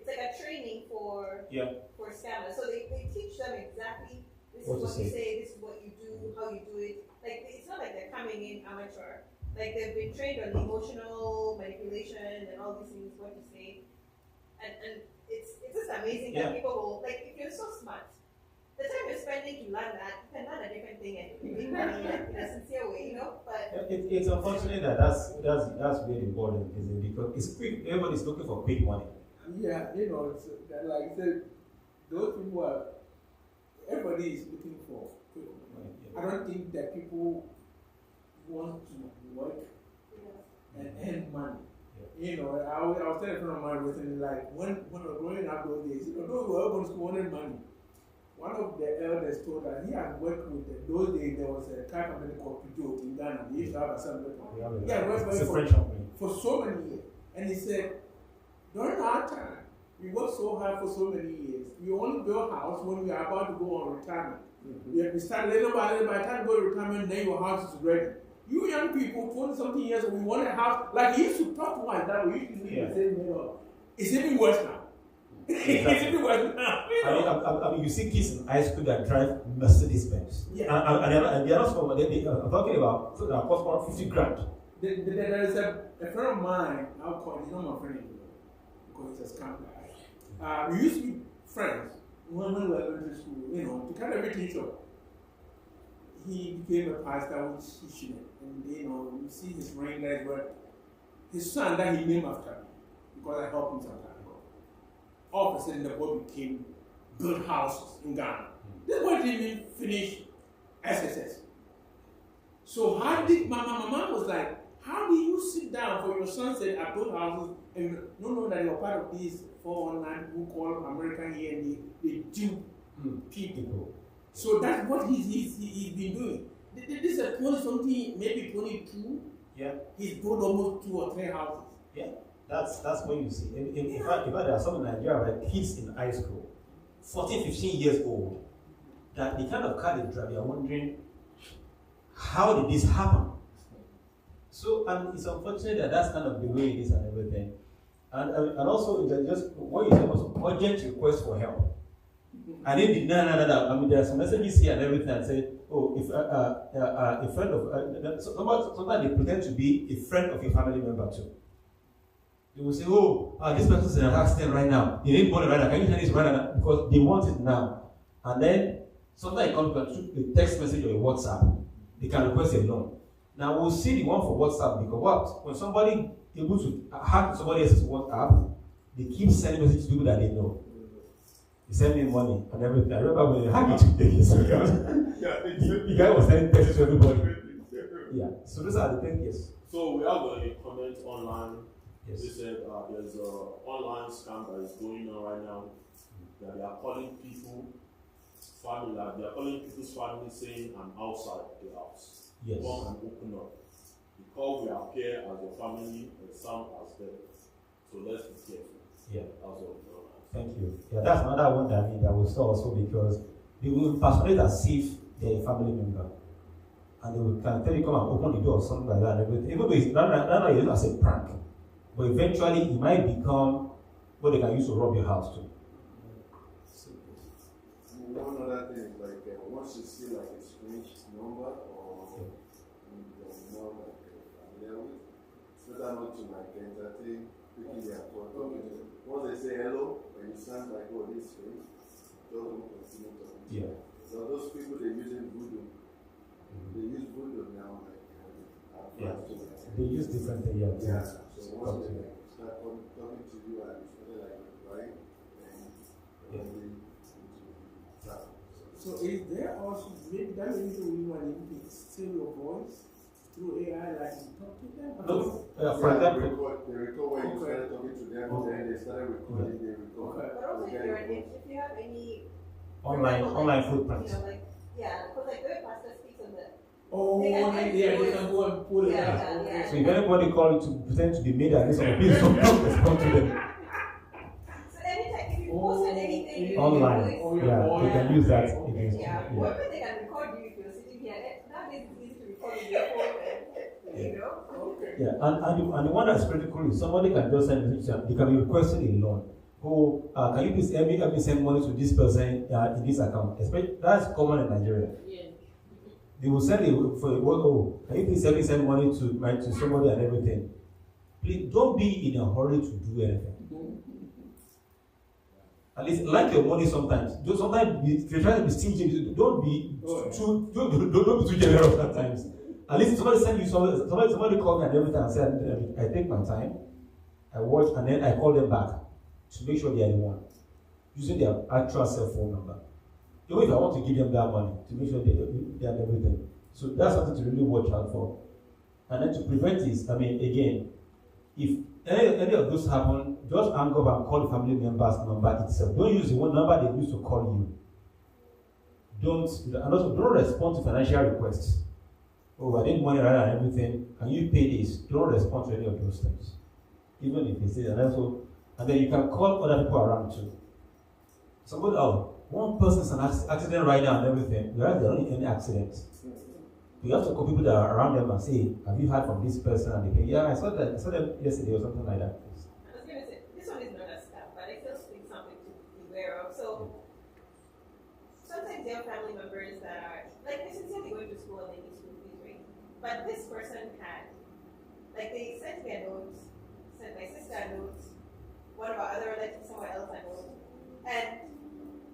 it's like a training for scammers. So they teach them exactly this What is to what you say. say, this is what you do, how you do it. Like it's not like they're coming in amateur. Like they've been trained on emotional manipulation and all these things, what you say. And it's just amazing that people will, like, if you're so smart, the time you're spending to learn that, you can learn a different thing and you make money in a sincere way, you know? But it's unfortunate that that's where the ball is in, because it's quick. Everybody's looking for quick money. Yeah, you know, it's, like I said, those people are, everybody is looking for quick money. I don't think that people want to work and earn money. You know, I was telling a friend of mine recently, like, when we were growing up those days, you know, those who were going to school wanted money. One of the elders told that he had worked with those days. There was a car company called Peugeot in Ghana. They used to have assembly company. Yeah, worked for so many years. And he said, during our time, we worked so hard for so many years. We only built a house when we are about to go on retirement. We started little by the time you go to retirement, then your house is ready. You young people, 20-something years old, we want a house. Like he used to talk to us that we used to live the same neighborhood. It's even worse now. It's even worse now. I mean, you see kids in high school that drive Mercedes Benz. Yeah. And they're not small, I'm talking about so that cost about 50 grand. There is a friend of mine, I'll call him, he's not my friend anymore, because he's a scam guy. We used to be friends when we were in elementary school, you know, to cut everything short. He became a pastor, which he shouldn't. And, you know, you see his ring there, but his son that he named after me, because I helped him sometimes ago. All of a sudden, the boy became built houses in Ghana. This boy didn't even finish SSS. So how did my mom was like, how do you sit down for your son said I built houses and know that you're part of these 419 who call American here and they dupe people. So that's what he's been doing. This is a 20-something, maybe 22. Yeah. He's built almost 2 or 3 houses. Yeah. That's what you see. In fact, there are some in Nigeria, like kids in high school, 14, 15 years old, that the kind of car they drive, you're wondering, how did this happen? So, and it's unfortunate that that's kind of the way it is and everything. And also, just what you said was urgent request for help. I didn't deny that. I mean, there are some messages here and everything that say, oh, if a friend of, sometimes they pretend to be a friend of your family member too. They will say, oh, this person's in an accident right now. They need money right now. Can you send this right now? Because they want it now. And then sometimes it comes to a text message or a WhatsApp. They can request a loan. Now we'll see the one for WhatsApp because what? When somebody able to hack somebody else's WhatsApp, they keep sending messages to people that they know. They send me money and everything. I remember when they hacked it 2 days ago. The guy was sending texts to everybody. Yeah. So those are the things. Yes. So we have a comment online. Yes. They said there's an online scam that is going on right now. That they are calling people family. They are calling people's family saying, "I'm outside the house. Yes. Come and open up. The call will appear as your family and sound as them. So let's be careful." Yeah. That's all. Thank you. Yeah, that's another one that we saw also because they will impersonate as if they're a family member. And they will can tell you come and open the door or something like that and everything. Even though it's not as a prank. But eventually it might become what they can use to rob your house too. One other thing is like once you see like a strange number or more like familiar with, it's better not to like entertain picking their call. Once they say hello, when you sound like, oh, this is strange, don't continue talking. Yeah. So those people, they're using voodoo. They use voodoo now, like, they use different things. Yeah. So once they start talking to you and it's really like right, then So is there also maybe that means you want to steal your voice through AI, like you talk to them? No, for example, they record when you started talking to them, then they started recording, they record. But also if you have any online footprints. You know, like, yeah, because like the way pastor speaks on the they can go and pull it out. Yeah. So if anybody call you to pretend to be made and please don't respond to them. So anytime if you post anything online, they can use that against you. Wherever they can record you if you're sitting here, that is easy to record with your phone and, you know. Yeah, and the one that's pretty cool is somebody can just send a message, they can be requesting a loan. oh, can you please help me send money to this person in this account? That's common in Nigeria. Yeah. They will send it for oh, can you please help me send money to somebody and everything? Please don't be in a hurry to do anything. At least like your money sometimes. Sometimes if you're trying to be stingy, don't be too generous at times. At least somebody send you somebody called me and everything and said, I take my time, I watch, and then I call them back to make sure they are the one, using their actual cell phone number. Even if I want to give them that money, to make sure they have everything. So that's something to really watch out for. And then to prevent this, again, if any of those happen, just hang up and call the family member's number itself. Don't use the one number they used to call you. And also don't respond to financial requests. Oh, I need money right and everything. Can you pay this? Don't respond to any of those things. Even if they say that. And then you can call other people around too. Somebody, one person's an accident right now and everything. Whereas there aren't any accidents. You have to call people that are around them and say, have you heard from this person? And they say, yeah, I saw them yesterday or something like that. I was going to say, this one is not a scam, but it just is something to be aware of. So, sometimes there are family members that are, like, they sincerely going to school and they need school fees, right? But this person had, like, they sent me a note, sent my sister a note, one of our other relatives, someone else a note. And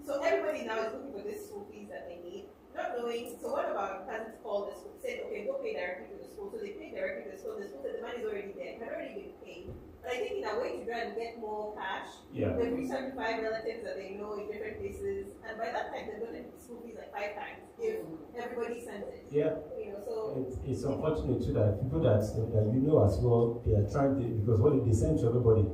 so everybody now is looking for this school fees that they need. Not knowing, so one of our cousins called the school, said, okay, go pay directly to the school. So they paid directly to the school said the money's already there, it had already been paid. But I think in a way to try and get more cash, they've reached out to 5 relatives that they know in different places, and by that time they've done the school fees like 5 times if everybody sends it. Yeah. So it's unfortunate too that people that as well, they are trying to, because what they send to everybody,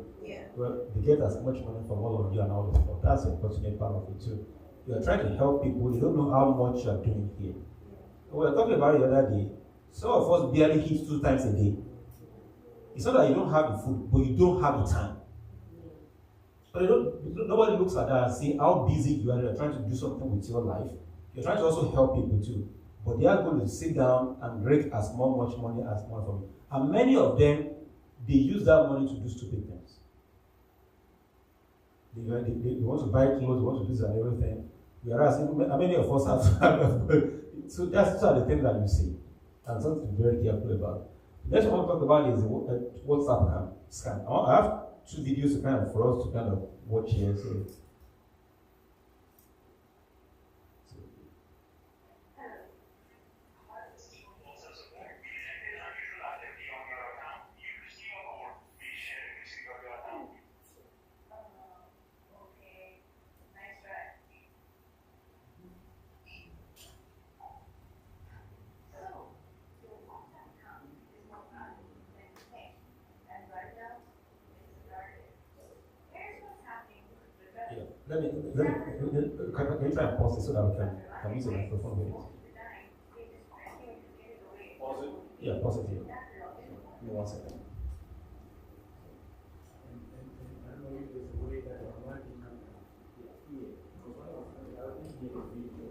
well, they get as much money from all of you and all this stuff. That's the unfortunate part of it too. You are trying to help people, you don't know how much you are doing here. We were talking about it the other day. Some of us barely eat 2 times a day. It's not that you don't have the food, but you don't have the time. But nobody looks at that and see how busy you are. You're trying to do something with your life. You're trying to also help people too. But they are going to sit down and rake as much money as possible from you. And many of them, they use that money to do stupid things. They want to buy clothes, they want to do this and everything. Whereas many of us have so that's the things that you see. And something to be very careful about. The next one I want to talk about is WhatsApp scam. I have 2 videos for us to kind of watch here. So. Let me can you try and pause it so that we can use the microphone with it? Pause it? Yeah, pause it here. Give me 1 second. I don't know if there's a way that I want to here. Because I think here is video.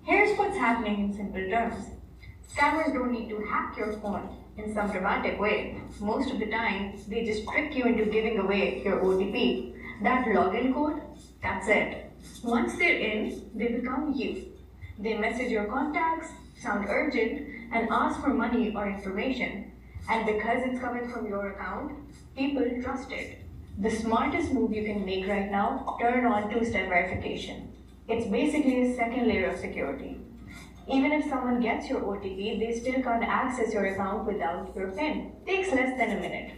Here's what's happening in simple terms. Scammers don't need to hack your phone. in some dramatic way. Most of the time, they just trick you into giving away your OTP. That login code, that's it. Once they're in, they become you. They message your contacts, sound urgent, and ask for money or information. And because it's coming from your account, people trust it. The smartest move you can make right now, turn on two-step verification. It's basically a second layer of security. Even if someone gets your OTP, they still can't access your account without your PIN. Takes less than a minute.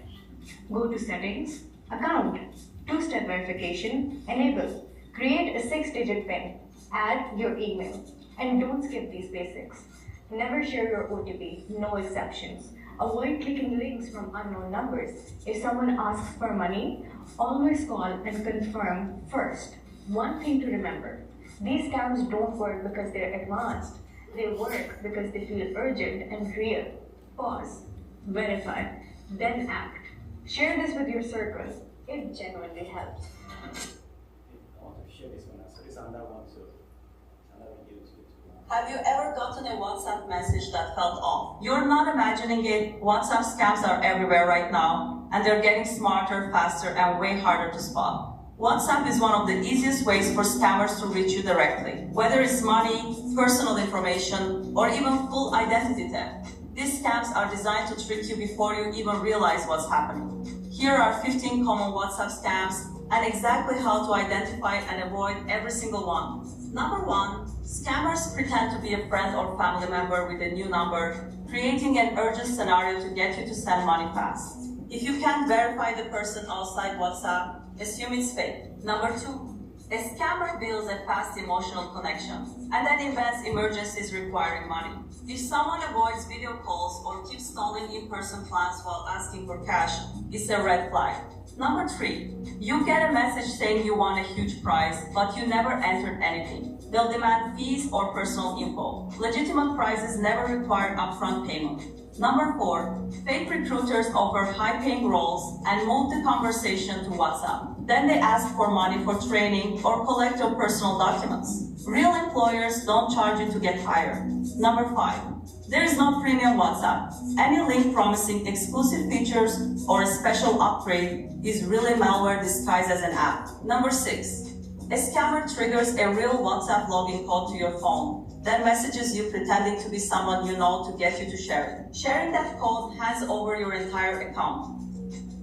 Go to Settings, Account, two-step verification, Enable. Create a 6-digit PIN. Add your email. And don't skip these basics. Never share your OTP, no exceptions. Avoid clicking links from unknown numbers. If someone asks for money, always call and confirm first. One thing to remember, these scams don't work because they're advanced. They work because they feel urgent and real. Pause, verify, then act. Share this with your circle. It genuinely helps. I want to share this one. So this and that one, so another video too. Have you ever gotten a WhatsApp message that felt off? You're not imagining it. WhatsApp scams are everywhere right now, and they're getting smarter, faster, and way harder to spot. WhatsApp is one of the easiest ways for scammers to reach you directly, whether it's money, personal information, or even full identity theft. These scams are designed to trick you before you even realize what's happening. Here are 15 common WhatsApp scams and exactly how to identify and avoid every single one. Number 1, scammers pretend to be a friend or family member with a new number, creating an urgent scenario to get you to send money fast. If you can't verify the person outside WhatsApp, assume it's fake. Number 2, a scammer builds a fast emotional connection and then invents emergencies requiring money. If someone avoids video calls or keeps stalling in-person plans while asking for cash, it's a red flag. Number 3, you get a message saying you won a huge prize, but you never entered anything. They'll demand fees or personal info. Legitimate prizes never require upfront payment. Number 4, fake recruiters offer high-paying roles and move the conversation to WhatsApp. Then they ask for money for training or collect your personal documents. Real employers don't charge you to get hired. Number 5, there is no premium WhatsApp. Any link promising exclusive features or a special upgrade is really malware disguised as an app. Number 6, a scammer triggers a real WhatsApp login code to your phone, then messages you pretending to be someone you know to get you to share it. Sharing that code hands over your entire account.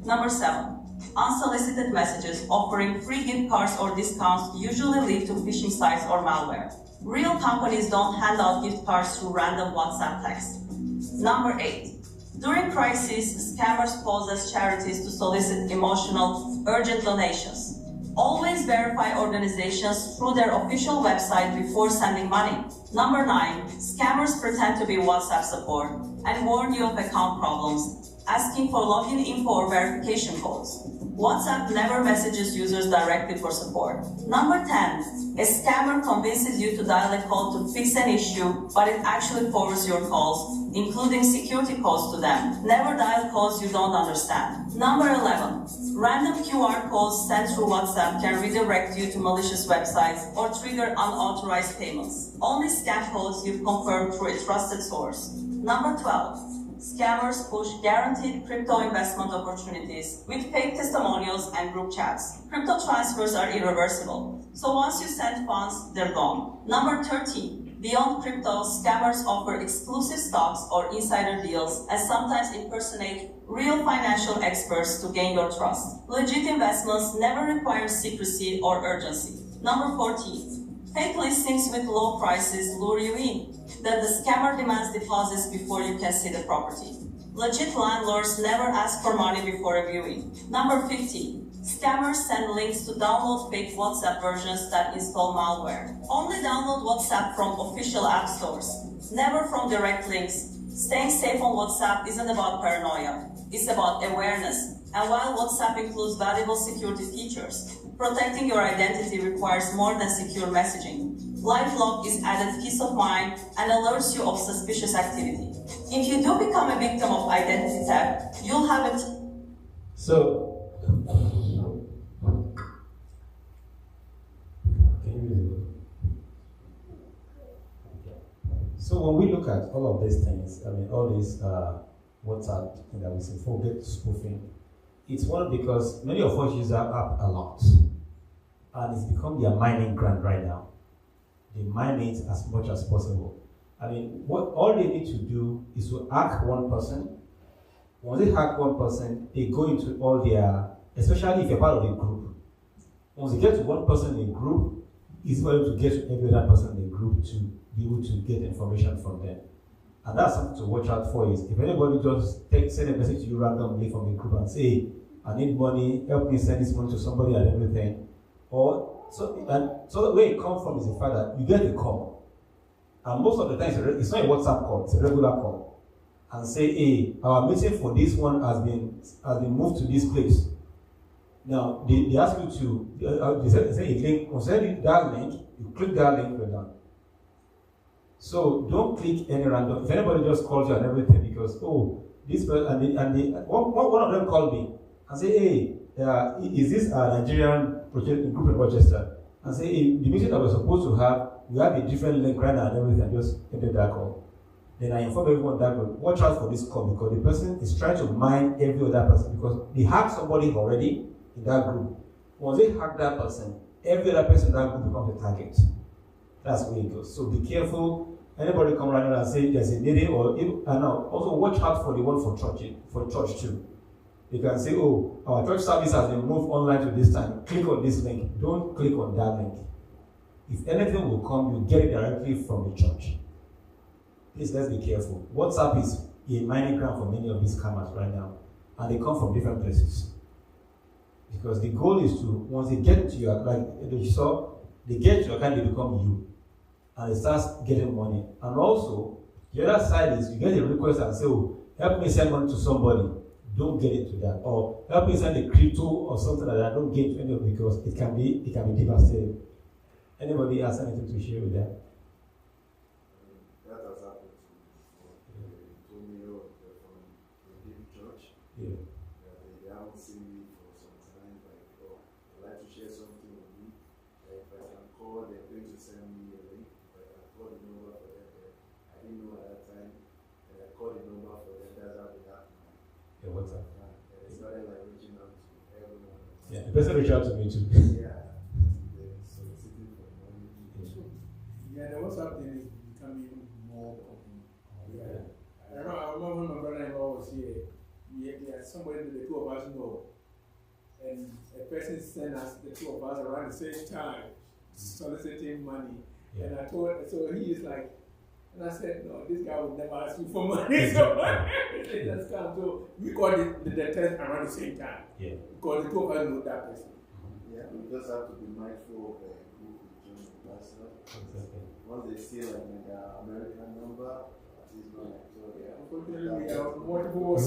Number 7, unsolicited messages offering free gift cards or discounts usually lead to phishing sites or malware. Real companies don't hand out gift cards through random WhatsApp text. Number 8, during crises, scammers pose as charities to solicit emotional, urgent donations. Always verify organizations through their official website before sending money. Number 9, scammers pretend to be WhatsApp support and warn you of account problems, asking for login info or verification codes. WhatsApp never messages users directly for support. Number 10, a scammer convinces you to dial a call to fix an issue, but it actually forwards your calls, including security codes to them. Never dial calls you don't understand. Number 11, random QR codes sent through WhatsApp can redirect you to malicious websites or trigger unauthorized payments. Only scam codes you've confirmed through a trusted source. Number 12, scammers push guaranteed crypto investment opportunities with fake testimonials and group chats. Crypto transfers are irreversible, so once you send funds, they're gone. Number 13, beyond crypto, scammers offer exclusive stocks or insider deals and sometimes impersonate real financial experts to gain your trust. Legit investments never require secrecy or urgency. Number 14, fake listings with low prices lure you in. Then the scammer demands deposits before you can see the property. Legit landlords never ask for money before a viewing. Number 15, scammers send links to download fake WhatsApp versions that install malware. Only download WhatsApp from official app stores, never from direct links. Staying safe on WhatsApp isn't about paranoia, it's about awareness. And while WhatsApp includes valuable security features, protecting your identity requires more than secure messaging. LifeLock is added peace of mind and alerts you of suspicious activity. If you do become a victim of identity theft, you'll have it. So, can you read it? So when we look at all of these things, I mean, all these WhatsApp thing that we say, forget spoofing. It's one because many of us use that app a lot, and it's become their mining ground right now. They mine it as much as possible. I mean, what all they need to do is to hack one person. Once they hack one person, they go into all their, especially if you're part of a group. Once you get to one person in a group, it's able to get to every other person in the group to be able to get information from them. And that's something to watch out for. Is if anybody just send a message to you randomly from the group and say, hey, I need money, help me send this money to somebody and everything. Or so the way it comes from is the fact that you get a call. And most of the time it's not a WhatsApp call, it's a regular call. And say, hey, our meeting for this one has been moved to this place. Now they ask you to they say a link, concerning that link, you click that link, you're done. So don't click any random. If anybody just calls you and everything because this person one of them called me and say, hey, is this a Nigerian project group in Rochester? And say, hey, the meeting that we're supposed to have, we have a different link right now and everything. Just enter that call. Then I inform everyone that watch out for this call because the person is trying to mine every other person because they hacked somebody already in that group. Once they hack that person, every other person in that group becomes a target. That's the way it goes. So be careful. Anybody come around and say there's a lady also watch out for the one for church too. You can say, oh, our church service has been moved online to this time. Click on this link. Don't click on that link. If anything will come, you get it directly from the church. Please, let's be careful. WhatsApp is a mining ground for many of these scammers right now. And they come from different places. Because the goal is to, once they get to your, like you saw, they get to your account, they become you. And they start getting money. And also, the other side is you get a request and say, oh, help me send money to somebody. Don't get into that. Or help me send a crypto or something like that. Don't get into any of it because it can be devastating. Anybody has anything to share with that? That has happened to me before. They told me, from a big church. Yeah. They haven't seen me for some time. Like, I'd like to share something with me. If I can call, they're going to send me a link. If I can call the number for them, I didn't know at that time. And I called the number for them. That's how they got me. Yeah, what's up? It started like reaching out to everyone. Yeah, the person reached out to me too. Yeah. Soliciting for money. Yeah, the WhatsApp thing is becoming more common. Yeah. I remember when my brother-in-law was here, somebody that the two of us know, and a person sent us, the two of us, around the same time, soliciting money. Yeah. And I told, so he is like, and I said, no, this guy would never ask you for money. So let's come. So we got the test around the same time. Yeah. Because the two of us know that person. Yeah, we just have to be mindful of who we join the person. Exactly. Once they see like the American number, it's not like, so yeah. Unfortunately, we have multiple They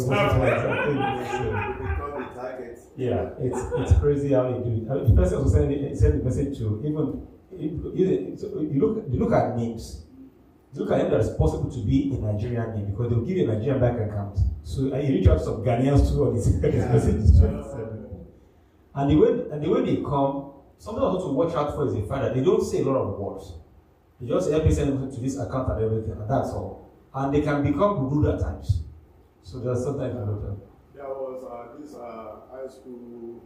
become the target. Yeah, it's crazy how they do it. I mean, the person also send the message to even you look at names. Look at them that it's possible to be a Nigerian name because they'll give you a Nigerian bank account. So you reach out to some Ghanaians too on this message. And the way they come, something also to watch out for is the fact that they don't say a lot of words. They just help you send them to this account and everything, and that's all. And they can become rude at times. So there's sometimes you look at. There was this high school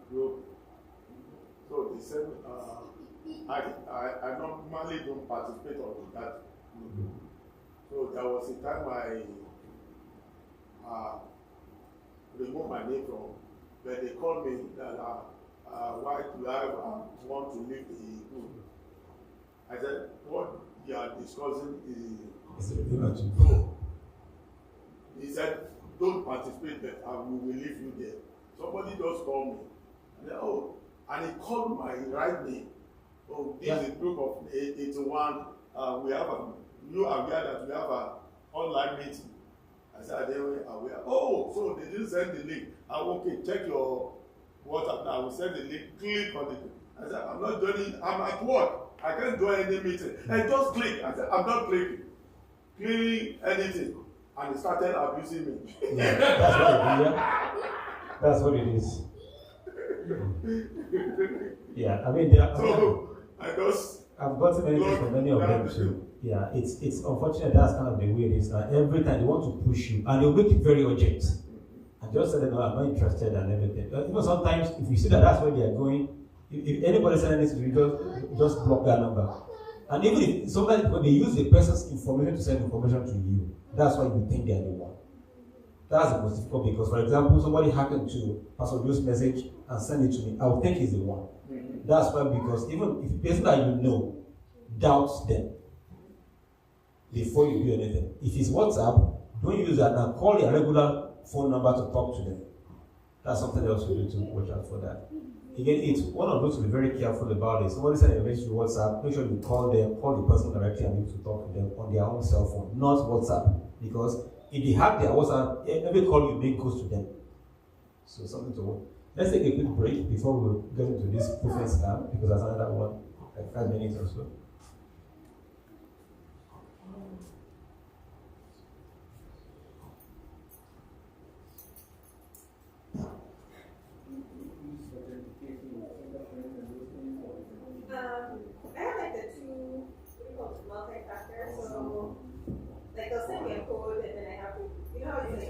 group. So they said, I normally don't participate on that group. So there was a time I removed my name from, but they called me that why do I want to leave the group? I said, what you are discussing is no. He said, don't participate, but I will leave you there. Somebody just called me. And said, oh, and he called my right name. Oh, this is a group of 81. We have you are aware that we have an online meeting. I said, they were aware. Oh, so they didn't send the link. Okay, check your WhatsApp now. I will send the link. Click on it. I said, I'm not joining. I'm at work. I can't join any meeting. And just click. I said, I'm not clicking. Click anything. And he started abusing me. Yeah, that's what it is. Yeah, I mean, so I just I've gotten many things from many of them too. Yeah, it's unfortunate that's kind of the way it is now. Every time they want to push you and they'll make it very urgent. And just say, no, I'm not interested and everything. Sometimes if you see that that's where they are going, if anybody says anything to you, just block that number. And even if sometimes when they use the person's information to send information to you, that's why you think they're the one. That's the most difficult because, for example, somebody hacked into Pastor Joe's message and send it to me, I would think he's the one. That's why, because even if the person that you know doubts them before you do anything, if it's WhatsApp, don't use that. Now call your regular phone number to talk to them. That's something else we need to watch out for that. Again, it's one of those to be very careful about it. Somebody send a message to WhatsApp, make sure you call the person directly and need to talk to them on their own cell phone, not WhatsApp. Because if they have their WhatsApp, every call you make goes to them. So something to watch. Let's take a quick break before we get into this proofing scam, because there's another one, like 5 minutes or so. I have like the two, multi-factor, so like they'll send me a code and then I have to, you know how it's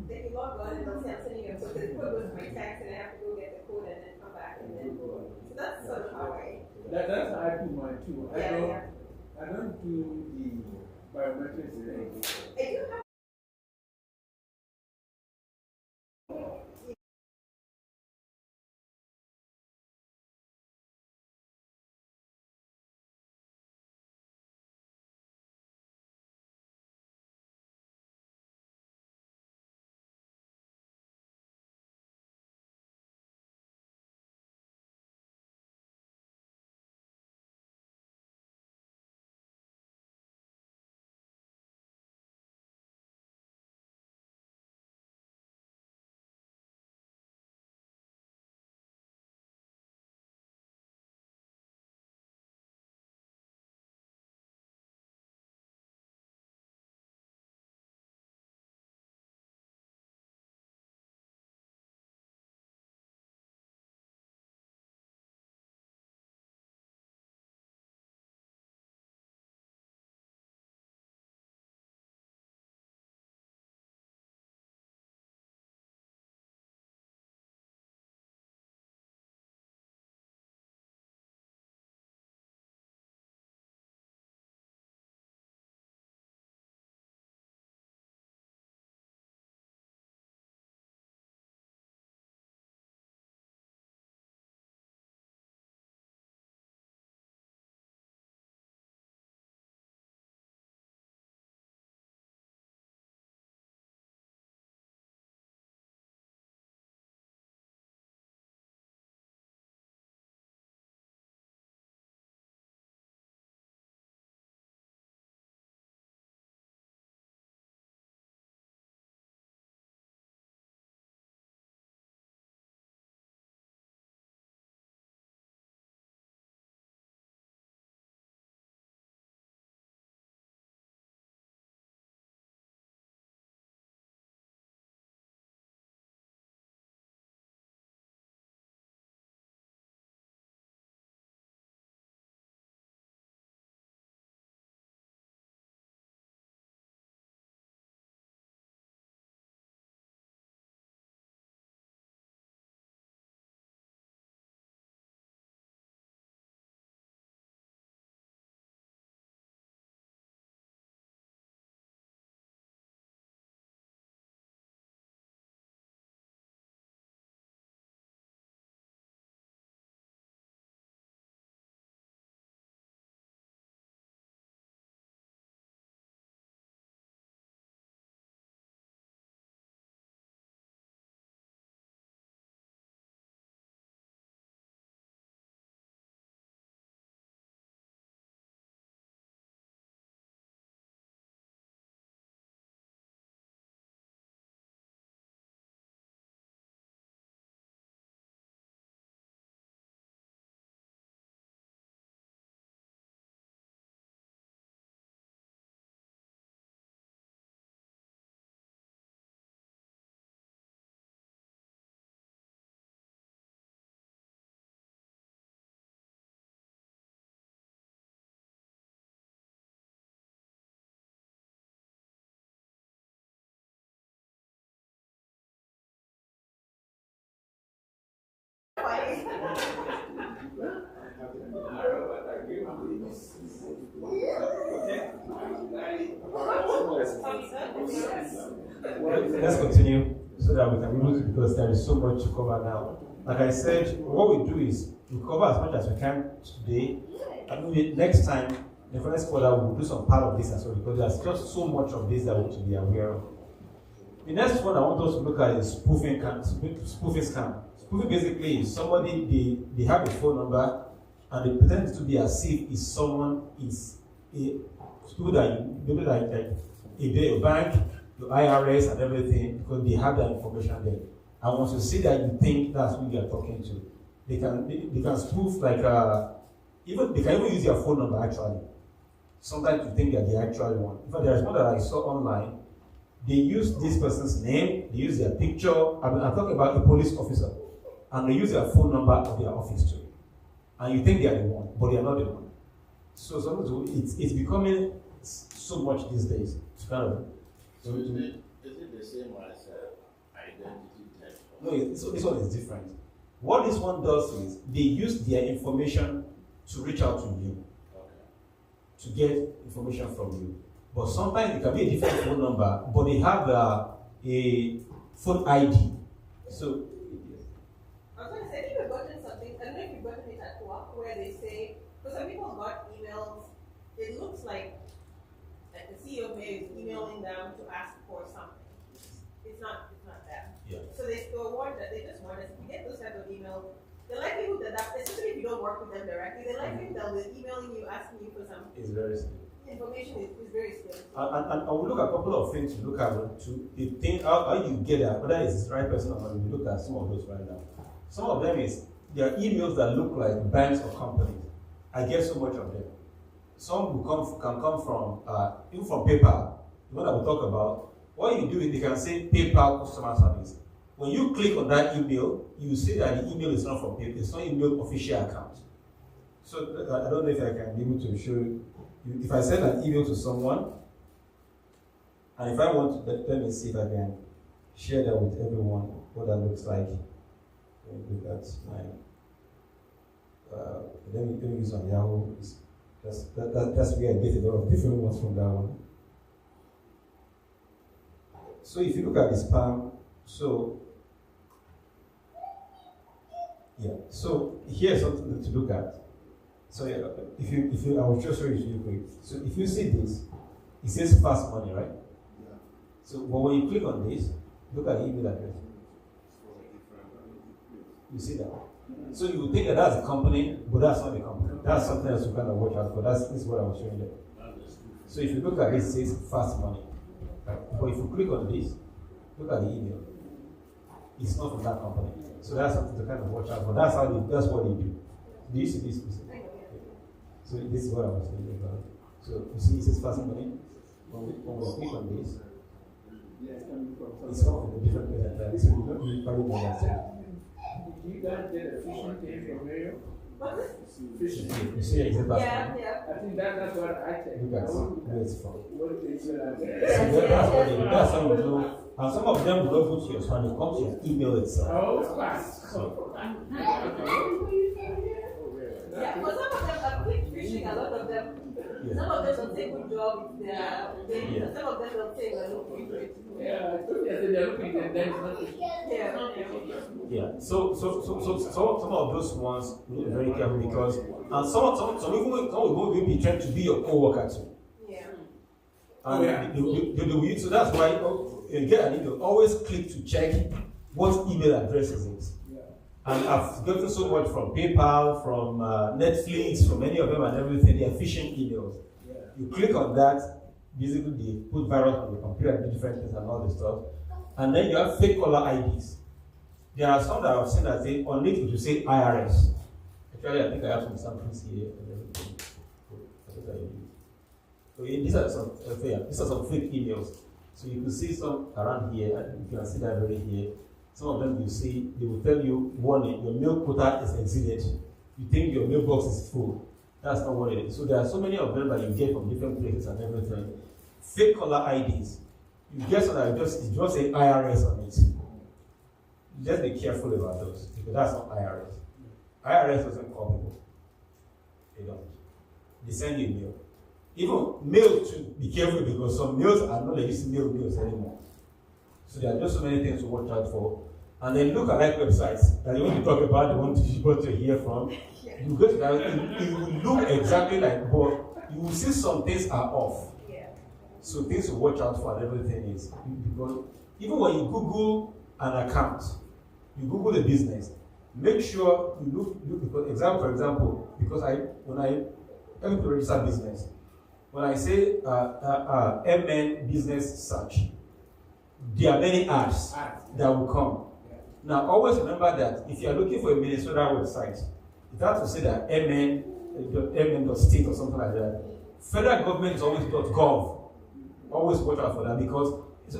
like you log on and they'll say I'm sending you a code, so the code goes to my text and I have to go get the code and then come back and then go. So that's sort of how That's how I do mine too. yeah. I don't do the biometrics thing. I do have Let's continue so that we can be able to, because there is so much to cover now. Like I said, what we do is we cover as much as we can today, and maybe next time, the next quarter, we'll do some part of this as well, because there's just so much of this that we need to be aware of. The next one I want us to look at is spoofing scam. Spoofing basically is somebody, they have a phone number and they pretend to be as if it's someone is a bank, your IRS and everything, because they have that information there. And once you see that, you think that's who you are talking to. They can spoof they can even use your phone number actually. Sometimes you think they're the actual one. In fact, there's one that I saw online. They use this person's name, they use their picture. I'm talking about a police officer. And they use their phone number of their office too. And you think they are the one, but they are not the one. So it's becoming so much these days. It's kind of. So is it the same as identity theft? No, this one is different. What this one does is they use their information to reach out to you, to get information from you. But sometimes it can be a different phone number, but they have a phone ID. So, I was going to say, I think we've gotten something, I don't know if you've gotten it at work, where they say, because some people got emails, it looks like the CEO may is emailing them to ask for something. It's not that. Yeah. So they warned that, they just warned us, if you get those type of emails, the likelihood that, especially if you don't work with them directly, the likelihood that they're emailing you, asking you for some it's very simple. information is very slim. And I will look at a couple of things to look at to the thing how you get that, whether it's the right person or not. We look at some of those right now. Some of them is there are emails that look like banks or companies. I get so much of them. Some can come from even from PayPal. The one that we talk about. What you do is they can say PayPal customer service. When you click on that email, you see that the email is not from PayPal. It's not email official account. So I don't know if I can be able to show you. If I send an email to someone, and if I want to, let me see if I can share that with everyone, what that looks like. Look at my, let me use on Yahoo. That's where I get a lot of different ones from that one. So if you look at the spam, so here's something to look at. So if you, I will just show you real quick. So if you see this, it says fast money, right? Yeah. So but when you click on this, look at the email address. You see that? So you would think that that's a company, but that's not a company. That's something else you kind of watch out for. This is what I was showing you. So if you look at this, it says fast money. Right? But if you click on this, look at the email. It's not from that company. So that's something to kind of watch out for. That's what they do. Do you see this? So this is what I was thinking about. So you see it says fast money. When we click on this, it's coming from a different place. So you don't really probably understand. Do you guys get a phishing thing from mail? Phishing. You see it's a fast money. Yeah. I think that's what I think. Look at where it's from. What they say like So that's what they do. That's how we do. And some of them will not go to your spam, it comes to your email itself. Oh, fast. Yeah, for some of them are quick phishing, a lot of them. Yeah. Some of them will say good job, some of them will say we're looking for it. Yeah, I told you I said they're looking at them. Yeah. So some of those ones we need to be very careful because and some will be trying to be your co-worker too. Yeah. And they will use, so that's why you get an email, always click to check what email address is it. And I've gotten so much from PayPal, from Netflix, from any of them and everything. They are phishing emails. Yeah. You click on that, basically they put virus on the computer and do different things and all this stuff. And then you have fake caller IDs. There are some that I've seen that say on it to say IRS. Actually, I think I have some samples here and everything. So these are some fake emails. So you can see some around here, and you can see that very here. Some of them you see, they will tell you, warning, your mail quota is exceeded. You think your mailbox is full. That's not what it is. So there are so many of them that you get from different places and everything. Fake caller IDs. You get some that just say IRS on it. Just be careful about those, because that's not IRS. IRS doesn't call people. They don't. They send you a mail. Even mail too, be careful because some mails are not legitimate mails anymore. So there are just so many things to watch out for. And then look at like websites that you want to talk about, the one you want to hear from. You go to that, it will look exactly like, but you will see some things are off. Yeah. So things to watch out for and everything is because even when you Google an account, you Google the business, make sure you look because for example, because when I help to register business, when I say MN business search, there are many ads that will come. Now always remember that if you are looking for a Minnesota website, you have to say that MN.state or something like that. Federal government is always .gov. Always watch out for that because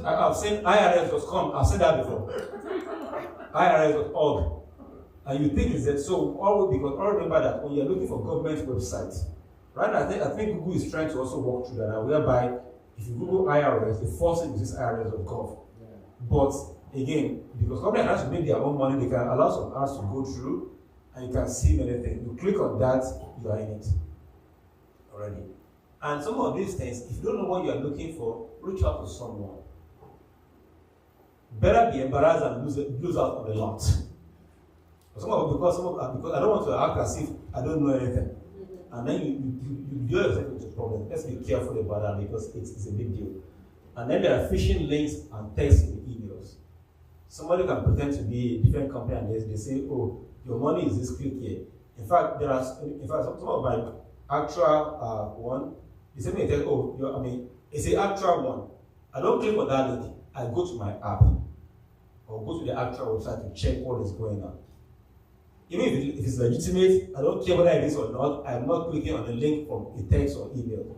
I've seen IRS.com. I've said that before. IRS.org. And you think it's that. So always remember that when you're looking for government websites, right? I think Google is trying to also work through that now, whereby if you Google IRS, the first thing is IRS.gov. Yeah. But again, because government has to make their own money, they can allow some ads to go through, and you can see many things. You click on that, you are in it already. And some of these things, if you don't know what you are looking for, reach out to someone. Better be embarrassed and lose out on a lot. Because I don't want to act as if I don't know anything. And then you do yourself into problem. Let's be careful about that because it's a big deal. And then there are phishing links and text in emails. Somebody can pretend to be a different company and they say, oh, your money is this, click here. In fact, some of my actual one, they say, it's an actual one. I don't click on that link. I go to my app or go to the actual website to check what is going on. Even if it's legitimate, I don't care whether it is or not, I'm not clicking on the link from a text or email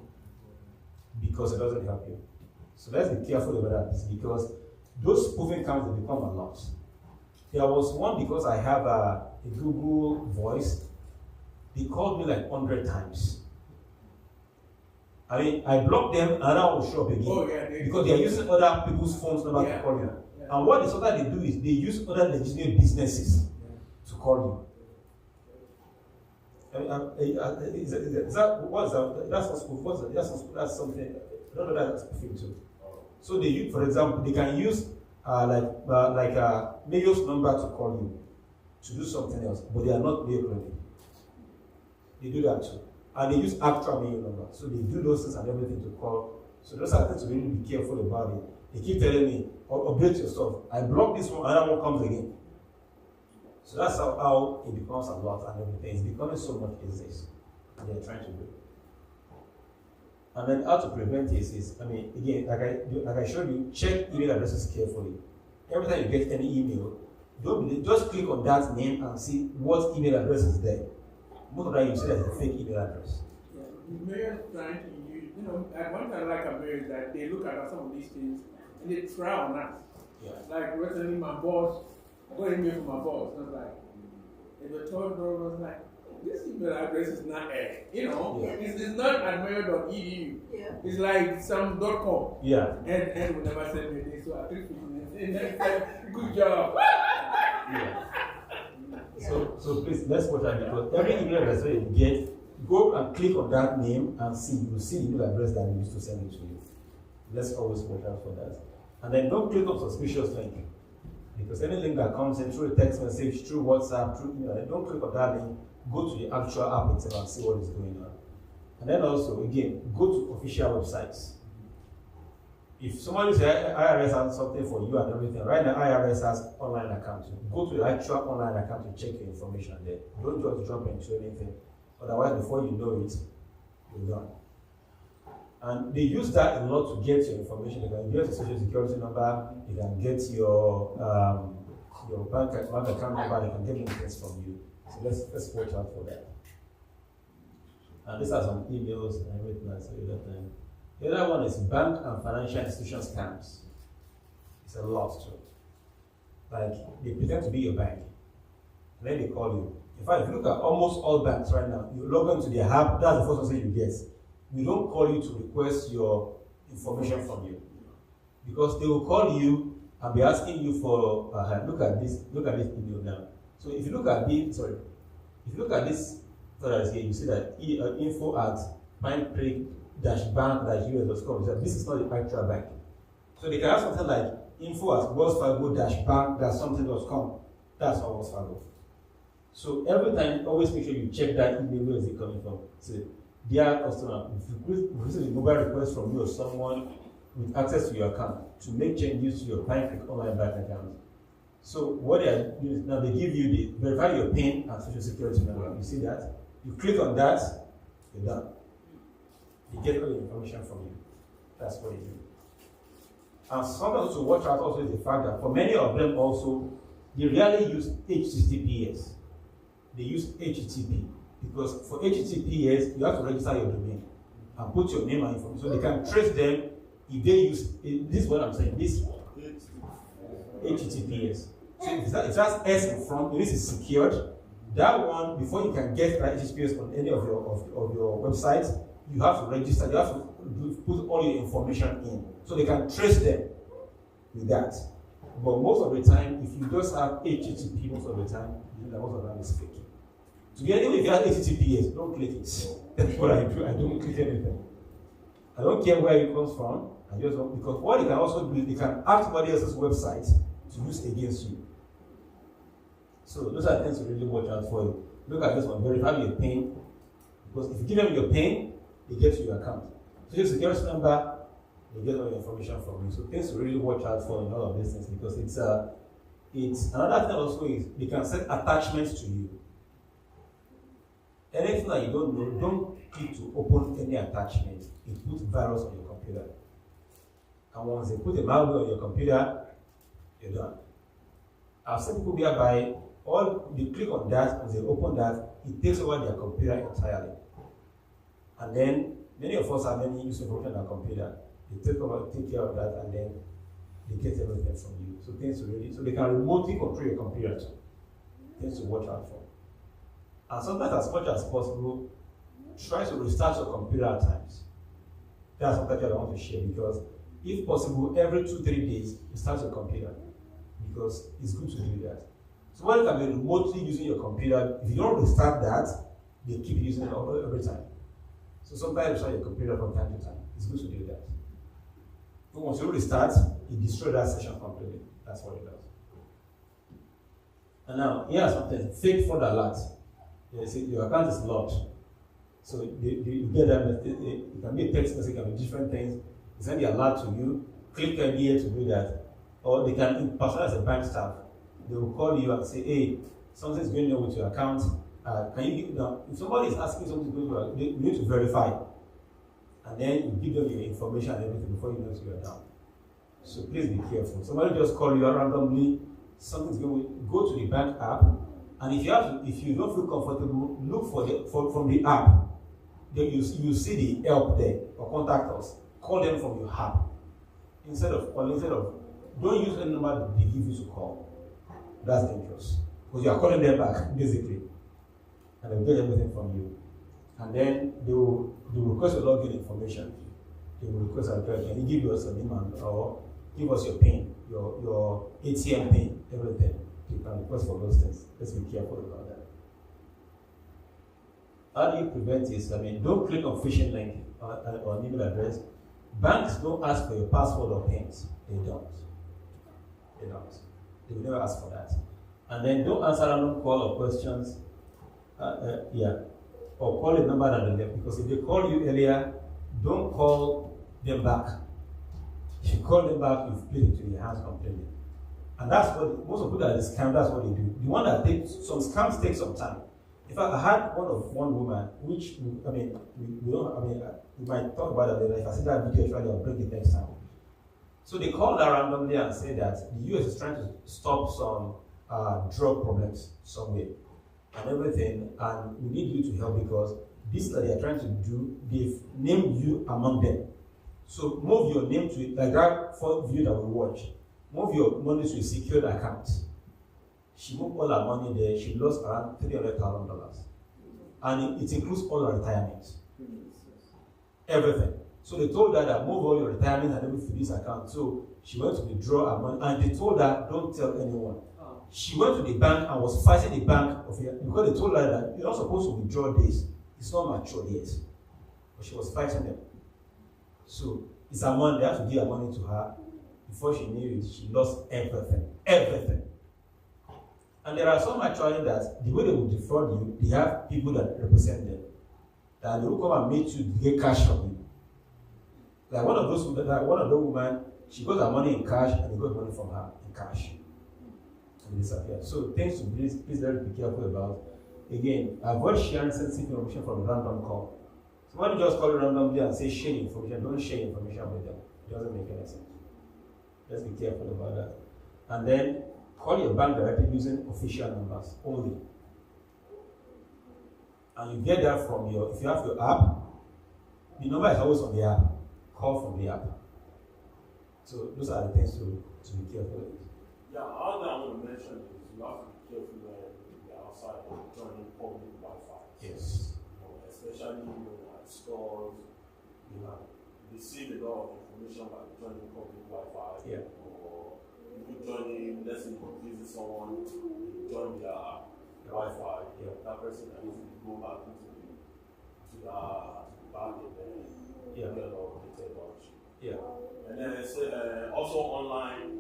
because it doesn't help you. So let's be careful about that because those spoofing accounts have become a lot. There was one because I have a Google Voice. They called me like 100 times. I mean, I blocked them and I will show up again because they are using other people's phones number to call you. Yeah. And what they do is they use other legitimate businesses to call you. That's something. I don't know that that's spoofing too. So they use, for example, they can use Mayo's number to call you to do something else, but they are not Mayo ready. They do that too. And they use actual Mayo number. So they do those things and everything to call. So those are things to really be careful about it. They keep telling me, update your stuff. I block this one, another one comes again. So that's how it becomes a lot and everything. It's becoming so much easier. And they're trying to do it. And then how to prevent this is, again, like I showed you, check email addresses carefully. Every time you get any email, just click on that name and see what email address is there. Most of the time you see that it's a fake email address. Yeah, the mayor is trying to use, and one thing I like about Mayor is that they look at some of these things and they try on us. Yeah. Like recently my boss, I got an email from my boss, and I was like, if the told girl was like, this email address is not it's not at mayor.edu. Yeah. It's like some .com. Yeah. And will never send me this, so I clicked on it and then said, good job. Yeah. So please, let's watch that because every email address that you get, go and click on that name and see. You'll see the email address that you used to send it to you. Let's always watch out for that. And then don't click on suspicious link. Because any link that comes in through a text message, through WhatsApp, through email, don't click on that link. Go to the actual app itself and see what is going on. And then also, again, go to official websites. If somebody says IRS has something for you and everything, right now IRS has online account. Go to the actual online account to check your information there. Don't just jump into anything. Otherwise, before you know it, you're done. And they use that a lot to get your information. You can get your social security number, you can get your bank account number, they can get things from you. So let's watch out for that. And these are some emails and everything I said that time. The other one is bank and financial institution scams. It's a lot too. Like they pretend to be your bank, and then they call you. In fact, if you look at almost all banks right now, you log into their app, that's the first thing you get. We don't call you to request your information from you. Because they will call you and be asking you for look at this email now. So if you look at If you look at this photo here, you see that info at pinecreek-bank-us.com. This is not the actual bank. So they can have something like info at wellsfargo-bank-something.com. That's not Wells Fargo. So every time, always make sure you check that email, where is it coming from. So, dear customer, if you receive a mobile request from you or someone with access to your account to make changes to your Pine Creek online bank account. So what they are doing is now they give you the verify your PIN and social security number. You see that? You click on that, you're done. They get all the information from you. That's what they do. And something to watch out also is the fact that for many of them also, they rarely use HTTPS. They use HTTP. Because for HTTPS, you have to register your domain and put your name and information. So they can trace them if they use, this is what I'm saying, this HTTPS. So if it has S in front, this is secured. That one, before you can get HTTPS on any of your websites, you have to register, you have to put all your information in. So they can trace them with that. But most of the time, if you just have HTTP most of the time, you know that most of them is fake. So anyway, if you have HTTPS, don't click it. That's what I do. I don't click anything. I don't care where it comes from. I just don't, because what they can also do is they can hack somebody else's website to use against you. So those are things to really watch out for. Look at this one, verify your PIN. Because if you give them your PIN, they get to your account. So your security number, they get all the information from you. So things to really watch out for in all of these things, because it's another thing also is they can send attachments to you. Anything that you don't know, don't click to open any attachment. It puts virus on your computer. And once they put a malware on your computer, you're done. I've seen people whereby they click on that, and they open that, it takes over their computer entirely. And then many of us have many useful information on our computer. They take care of that, and then they get everything from you. So so they can remotely control your computer too. Things to watch out for. And sometimes, as much as possible, try to restart your computer at times. That's something I want to share, because if possible, every 2-3 days, restart your computer, because it's good to do that. So when you can be remotely using your computer, if you don't restart that, they keep using it every time. So sometimes restart your computer from time to time. It's good to do that. But once you restart, it destroys that session completely. That's what it does. And now, here's something, fake fraud alert. They say your account is locked. So you get that message. It can be a text message, it can be different things. They send the alert to you. Click here to do that. Or they can impersonate as a bank staff. They will call you and say, hey, something's going on with your account. Can you give them? If somebody is asking something to go to, you need to verify. And then you give them your information and everything before you know you are down. So please be careful. Somebody just call you randomly, something's going to go to the bank app. And if you don't feel comfortable, look from the app. Then you see the help there, or contact us. Call them from your app. Instead of don't use any number they give you to call. That's dangerous. Because you are calling them back, basically. And they'll get everything from you. And then they will request your login information. They will request our credit. Can you give us an email or give us your PIN, your ATM PIN, everything. You can request for those things. Let's be careful about that. How do you prevent this? Don't click on phishing link or an email address. Banks don't ask for your password or PINs. They don't. They will never ask for that. And then don't answer random call or questions. Or call a number that they left. Because if they call you earlier, don't call them back. If you call them back, you've played into your hands completely. And that's what most of people that scam, that's what they do. The one that takes some scams take some time. In fact, I had one woman, which we might talk about it later. If I see that video, I'll bring it next time. So they called her randomly and said that the US is trying to stop some drug problems somewhere and everything, and we need you to help because this that they are trying to do, they've named you among them. So move your name to it, like that for video that we watch. Move your money to a secured account. She moved all her money there. She lost around $300,000. And it includes all her retirement. Everything. So they told her that move all your retirement and everything to this account. So she went to withdraw her money. And they told her, don't tell anyone. she went to the bank and was fighting the bank because they told her that you're not supposed to withdraw this. It's not mature yet. But she was fighting them. So it's her money, they have to give her money to her. Before she knew it, she lost everything. Everything. And there are some actually that the way they will defraud you, they have people that represent them. That they will come and meet you to get cash from you. Like one of those women, she got her money in cash and they got money from her in cash. And disappear. So things to please be careful about. Again, avoid sharing sensitive information from a random call. So when you just call randomly and say share information, don't share information with them. It doesn't make any sense. Let's be careful about that. And then call your bank directly using official numbers only. And you get that from if you have your app, the number is always on the app. Call from the app. So those are the things to be careful with. Yeah, all that I want to mention is you have to be careful when you're outside and joining public Wi-Fi. Yes. Especially at stores, they see a lot of information by joining public Wi-Fi. Yeah. Or if you join let's say you visit someone, you join their Wi-Fi, that person can easily go back to the back and then get a lot of data about you. Yeah. And then also online,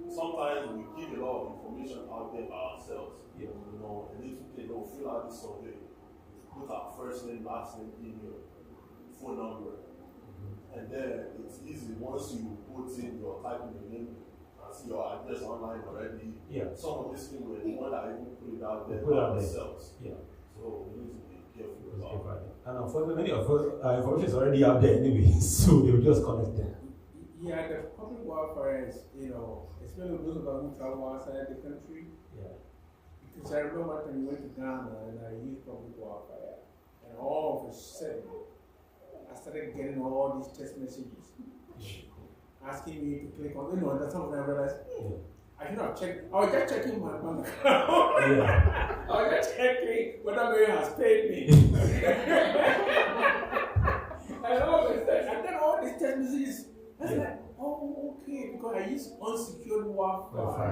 sometimes we give a lot of information out there by ourselves. Yeah. And if they don't fill out the survey, put our first name, last name, email, phone number. And then it's easy once you put in your type in your name and see your address online already. Yeah. Some of these things were the one that even put it out there by themselves. Yeah. So we need to be careful about it. And unfortunately, many of our information is already out there anyway, so they will just connect them. Yeah, the public Wi-Fi is, especially those of us who travel outside the country. Yeah. Because I remember when we went to Ghana and I used public Wi-Fi, and all of a sudden, I started getting all these text messages asking me to click on. And some of them I realized, I should have checked. I was just checking my bank account. I was just checking whether Mary has paid me. And all of a sudden, and then all these text messages. I was like, oh, okay, because I use unsecured Wi-Fi.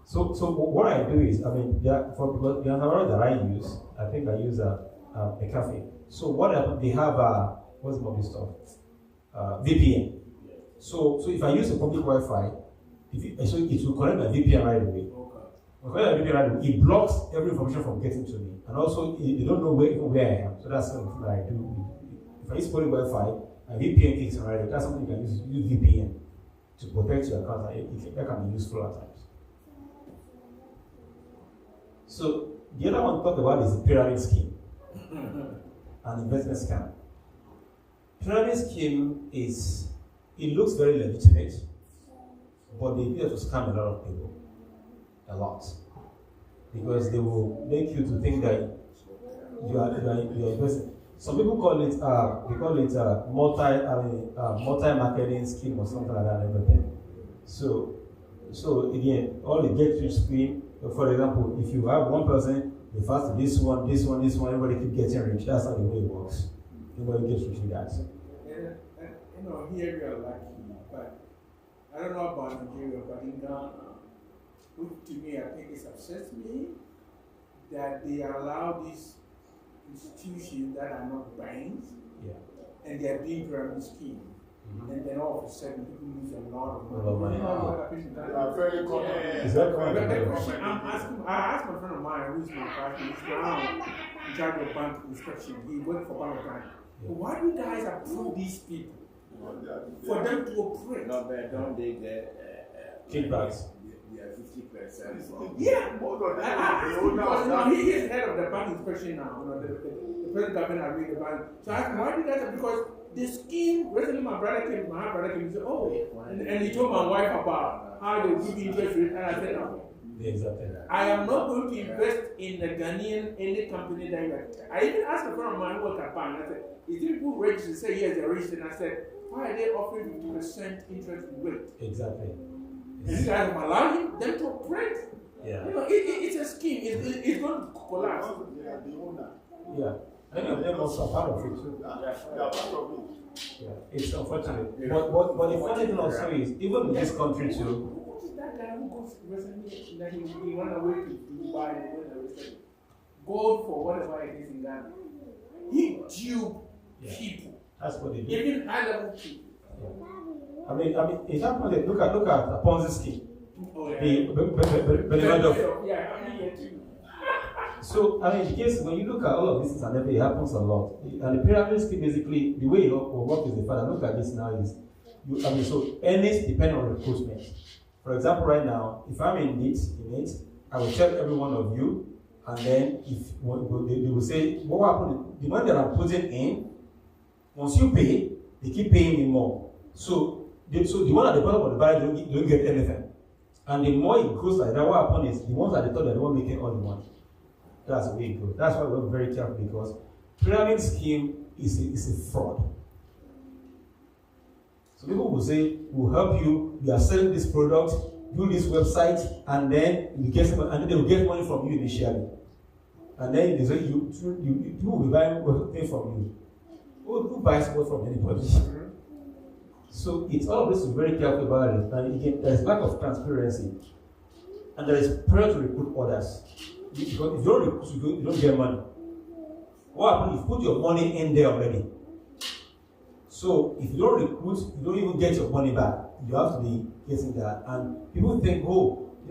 So what I do is, for the antivirus that I use, I think I use a cafe. So what they have, what's the name of this stuff? VPN. So if I use a public Wi-Fi, it will connect my VPN right away. It blocks every information from getting to me, and also they don't know where I am. So that's something that I do. If I use public Wi-Fi, my VPN kicks in right away. That's something you can use VPN to protect your account. That can be useful at times. So the other one to talk about is the pyramid scheme and investment scam. Pyramid scheme looks very legitimate, but they use it to scam a lot of people. A lot. Because they will make you to think that you are investing. Some people call it multi-marketing scheme or something like that and everything. So again, all the get-rich scheme. For example, if you have one person, they fast this one, everybody keep getting rich. That's not the way it works. Nobody gets rich with that. Here we are lucky, but I don't know about Nigeria, but in Ghana, which to me I think it upsets me that they allow these institutions that are not banks, and they are doing pyramid scheme. And then all of a sudden, people lose a lot of money. Very common. Is that correct? I asked my friend of mine, who's my partner, he's now in charge of bank inspection. He worked for Bank of Ghana. Why do you guys approve these people? For them to operate? No, but don't they get kickbacks? Yeah, 50%. Yeah. He is head of the bank inspection now. The present government agreed the bank. So I asked him, why do you guys? Because the scheme, recently my brother came, and said, and he told my wife about how they will give interest rate, and I said, no. Exactly. I am not going to invest in the Ghanaian, any company that you are. I even asked a friend of mine who worked at bank, and I said, is it people registered? Say yes, they're registered. And I said, why are they offering 50% interest rate? Exactly. And you guys are allowing them to operate. Yeah. It's a scheme. It's going to collapse. Yeah. Many of them also are part of it too. Yeah. It's unfortunate. But the funny thing also is, even in this country too, what is that guy who goes recently that he ran away to Dubai and went arrested? Gold for whatever it is in Ghana. He duped people. That's what they do. Even high-level people. I mean, it happened. Look at a Ponzi scheme. Oh, yeah. So, I mean, in case when you look at all of these things and everything, it happens a lot. And the pyramid scheme basically, the way it works is the fact that look at this now is, so earnings depend on recruitment. For example, right now, if I'm in it, I will tell every one of you, and then if they will say, what happened? The money that I'm putting in, once you pay, they keep paying me more. So the one at the bottom of the barrel don't get anything. And the more it goes like that, what happens is the ones at the top are the ones making all the money. That's the way it goes. That's why we're very careful, because pyramid scheme is a fraud. So people will say, we'll help you, we are selling this product, do this website, and then they will get money from you initially. And then they say people will be buying things from you. Who buys what from anybody? So it's all of this to be very careful about it. And again, there's lack of transparency. And there is pressure to recruit others. Because if you don't recruit, you don't get money. What happens if you put your money in there already? So if you don't recruit, you don't even get your money back. You have to be getting that. And people think,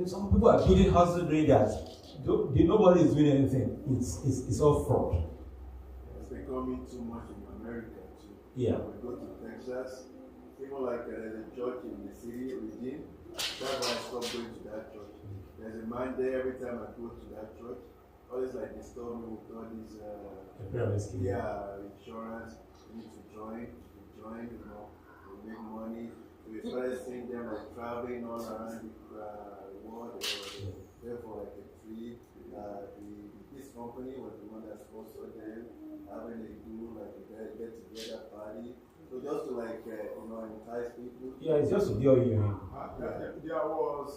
some people are building houses doing that. Nobody is doing anything. It's all fraud. It's becoming too much in America too. Yeah. We go to Texas, people like there's a church in the city, Redeem. That's why I stopped going to that church. There's a man there every time I go to that church. Always like disturb me with all these insurance. You need to join, we make money. We started seeing them like traveling all around the world. They were there for like a trip. This company was the one that sponsored them, having a get together party. So just to entice people. Yeah, it's just to deal with you. There was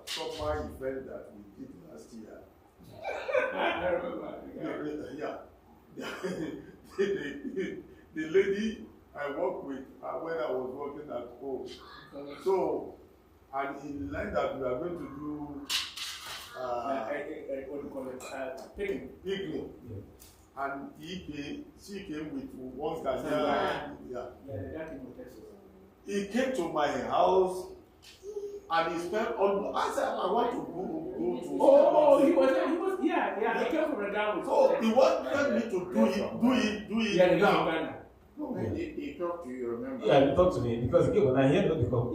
summer event that we did last year. I remember. Yeah. The lady I worked with when I was working at home. So, and he learned that we are going to do what do you call it? Picnic. Yeah. And she came with one guy. He came to my house and he spent almost. I said, I want to go to. He came from the down. So he wanted me to do it now. He talked to you, remember? Yeah, he talked to me because when I hear that, because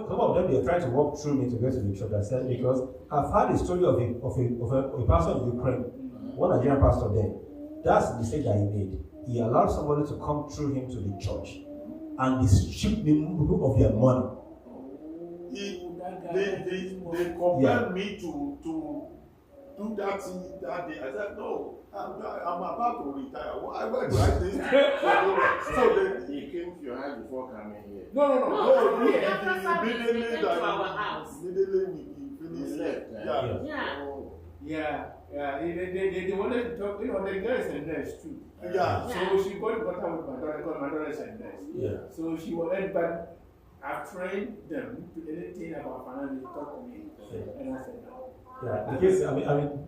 some of them they're trying to walk through me to get to the church. I said because I've heard the story of a pastor in Ukraine, one Nigerian pastor there. That's the mistake that he made. He allowed somebody to come through him to the church, and they stripped them of their money. They compelled me to do that thing that day. I said no. I'm about to retire. Why do I think? So then he came to your house before coming here. No. Immediately we finished. They wanted to talk. The girl is a nurse too. Yeah. So she got in contact with my daughter because my daughter is a nurse. Yeah. So she wanted, but I've trained them to anything about finance. Talk to me, and I said no. Yeah, because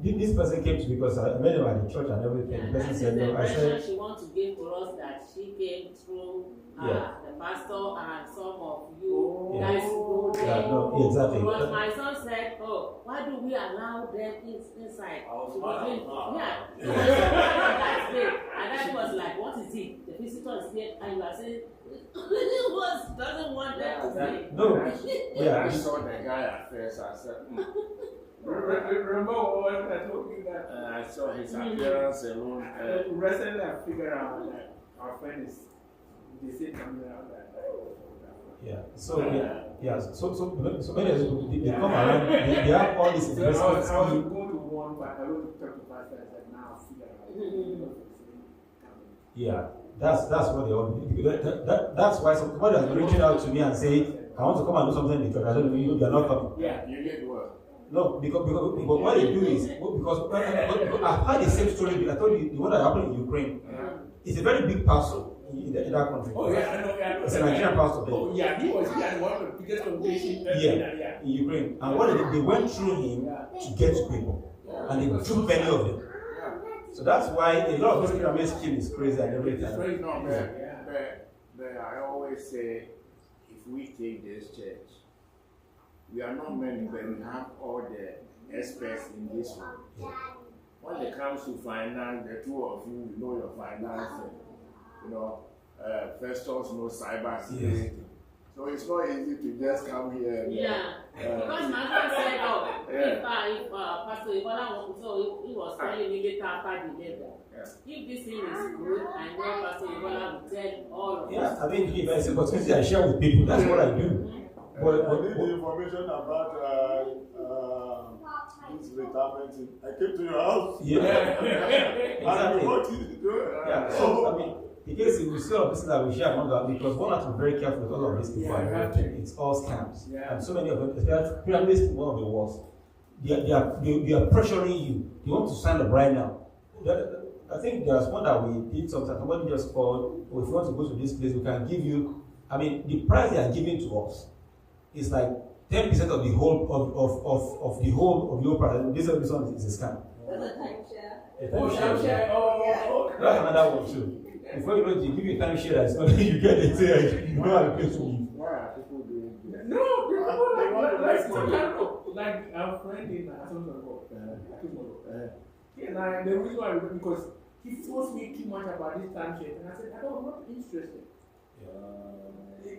this person came to me because I met him at the church and everything. The person said no. I said she wants to give to us that she came through the pastor and some of you guys go there. Yeah, no, exactly. Because my son said, why do we allow them inside? And then was like, what is it? The visitor is here, and you are saying, doesn't want them to say. No. I saw the guy at first. I said, Remember what I told you that? I saw his appearance alone. Recently, I figured out that our friend is the same coming out that. So many of them, they come around. They have all these investments. I was going to one, but I went to talk to pastor. I said, now I figure out. Yeah, that's what they all do. That's why somebody has been reaching out to me and saying, I want to come and do something in the church. I don't know, you are not coming. Yeah, you get what? No, because what they do is, because I've had the same story. I told you the one that happened in Ukraine. It's a very big parcel. in that country. Oh yeah, I know. It's a Nigerian pastor there. Oh yeah, he had one of the biggest congregations in Ukraine. And what they went through him to get to people. And they took many of them. So that's why a lot of this pyramid scheme is crazy and everything. But I always say, if we take this church, we are not many, but we have all the experts in this room. Yeah. When it comes to finance, the two of you know your finance, Festus knows cyber security. So it's not easy to just come here. Because my friend said, if Pastor Ibola, so he was telling me later after the letter. If this thing is good, I know Pastor Ibola will tell all of us. I mean, if I say opportunity, I share with people. That's what I do. But I need the information about this retirement. I came to your house. Exactly. So, I mean, because we see all of this that we share among us, because one has to be very careful with all of these people. It's all scams. And so many of them, especially pyramids, one of the worst. They are pressuring you. They want to sign up right now. I think there's one that we did sometimes. Somebody just called, if you want to go to this place, we can give you. I mean, the price they are giving to us is like 10% of the whole of the whole price. This one is a scam. That's a timeshare. That's another one too. Before you know it, they give you a timeshare that's not you get it. You don't have a place to live. Why are people doing this? No, like our friend in Asongo. And the reason why, because he forced me too much about this timeshare, and I said, I'm not interested.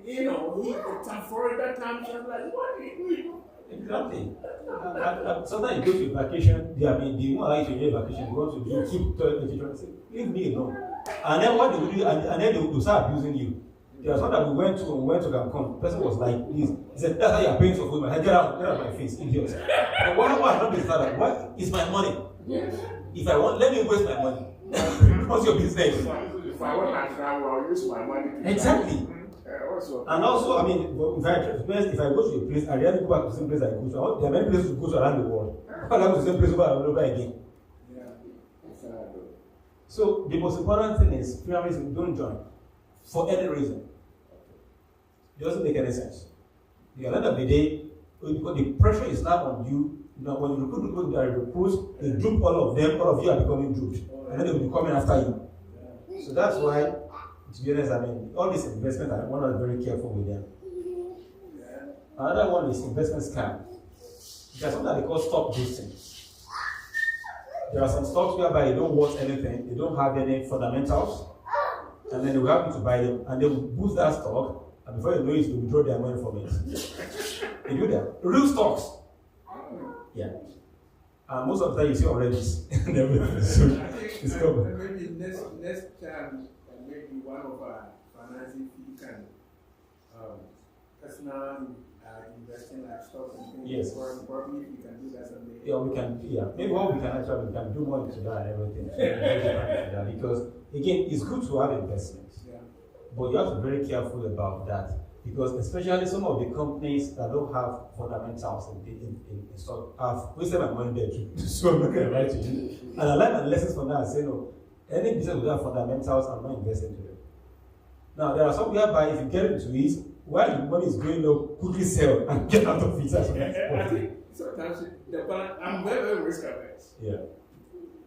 It's a Florida timeshare. Like, what are you doing? Exactly. Sometimes you go to vacation, they won't allow you to enjoy vacation. They want to keep the teacher and say, leave me alone. And then what they will do, and then they will start abusing you. There was one that we went to Cancun. The person was like, please. He said, that's how you're paying for food. My head, get out of my face, idiot. And why not be started? What is my money? Yes. If I want, let me waste my money. What's your business? If I want to travel, I'll use my money to exactly. And also, I mean, if I go to a place, I rarely go back to the same place I go to. There are many places to go to around the world. I go to the same place over and over again. So the most important thing is pyramids don't join for any reason. It doesn't make any sense. At the end of the day, because the pressure is now on you. When you recruit people that are recruits, they dupe all of them. All of you are becoming duped, and then they will be coming after you. So that's why, to be honest, I mean, all these investments, I want to be very careful with them. Another one is investment scam. There's something that they call stock boosting. There are some stocks whereby they don't worth anything, they don't have any fundamentals, and then they will have you to buy them, and they will boost that stock, and before you know it, they withdraw their money from it. They do that. Real stocks. Yeah. And most of the time you see already and everything. So it's covered. Maybe next time, maybe one of our financing fee can personal investing like stocks and things. Yes. Or probably we can do that someday. Yeah, we can. Yeah, maybe what we can do more into that and everything. Because again, it's good to have investments, but you have to be very careful about that. Because especially some of the companies that don't have fundamentals in stock have wasted my money there too. So I'm not going to lie to you. And I learned my lessons from that and say, no, any business without fundamentals, I'm not investing into them. Now, there are some whereby if you get into it, while your money is going low, quickly sell and get out of it as well. I think sometimes I'm very, very risk averse. Yeah.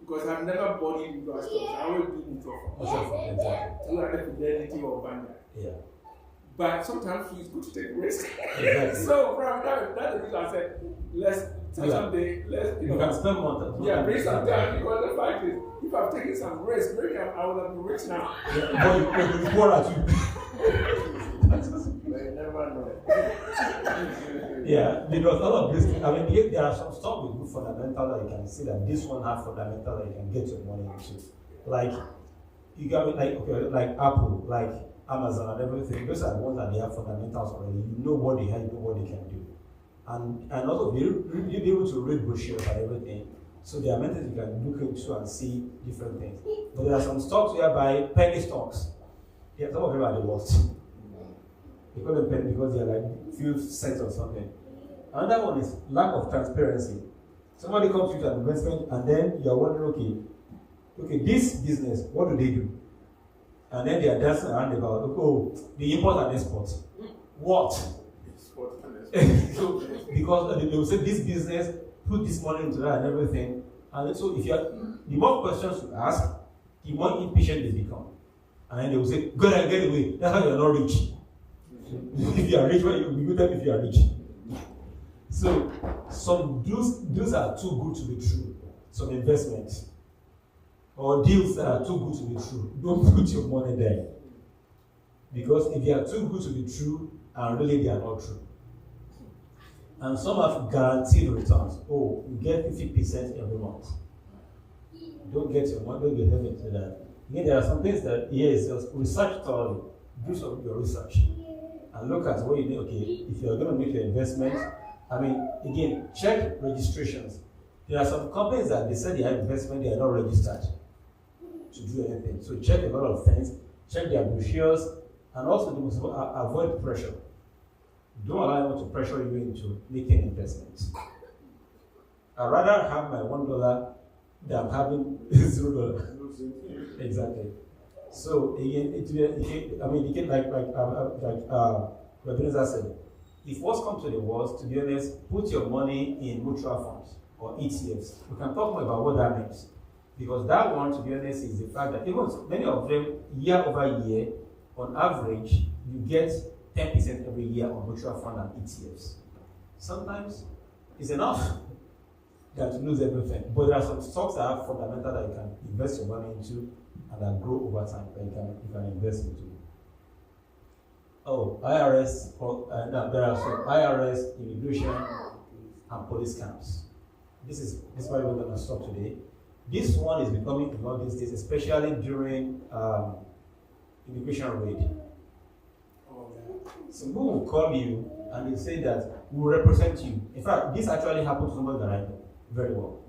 Because I've never bought into stocks. I always do mutual funds. Exactly. Either Fidelity or Vanguard. Yeah. But sometimes it's good to take risks. Exactly. So, that's the reason I said, someday, you can spend more time. Yeah, bring some time, because the fact is, if I've taken some risk, maybe I would have been rich now. Yeah, but you're poor at you. They never know. Yeah, because all of this, I mean, there are some stuff with good fundamental that you can see that this one has fundamental that you can get your money into. Like, you got like Apple, like Amazon and everything. Those are the ones that they have fundamentals already. You know what they have, you know what they can do. And also, you'll be able to read brochures and everything. So there are methods you can look into and see different things. But there are some stocks whereby penny stocks. Yeah, some of them are the worst. They call them penny because they are like few cents or something. Another one is lack of transparency. Somebody comes to you to an investment and then you're wondering, okay, this business, what do they do? And then they are dancing around about, oh, the import and export. What? Export and export. So, because they will say this business, put this money into that and everything. And so if you are, the more questions you ask, the more impatient they become. And then they will say, go and get away. That's how you are not rich. If you are rich, well, you will be with them if you are rich. So some deals are too good to be true. Some investments or deals that are too good to be true. Don't put your money there. Because if they are too good to be true, and really they are not true. And some have guaranteed returns. Oh, you get 50% every month. Don't get your money, don't get heaven to that. Again, there are some things that, yes, research thoroughly. Do some of your research. And look at what you do. Okay, if you're going to make your investments, I mean, again, check registrations. There are some companies that they say they have investment, they are not registered to do anything. So check a lot of things. Check their brochures, and also they must avoid pressure. Don't allow anyone to pressure you into making investments. I'd rather have my $1 than having $0. Exactly. So again, like Ebenezer said, if what's come to the worst, to be honest, put your money in mutual funds or ETFs. We can talk more about what that means. Because that one, to be honest, is the fact that even many of them, year over year, on average, you get 10% every year on mutual fund and ETFs. Sometimes it's enough than to lose everything. But there are some stocks that are fundamental that you can invest your money into and that grow over time that you can invest into. Oh, IRS, there are some IRS, immigration, and police camps. This is why we're going to stop today. This one is becoming ignored these days, especially during immigration raid. Some people will call you and they say that we will represent you. In fact, this actually happened to somebody that I know very well.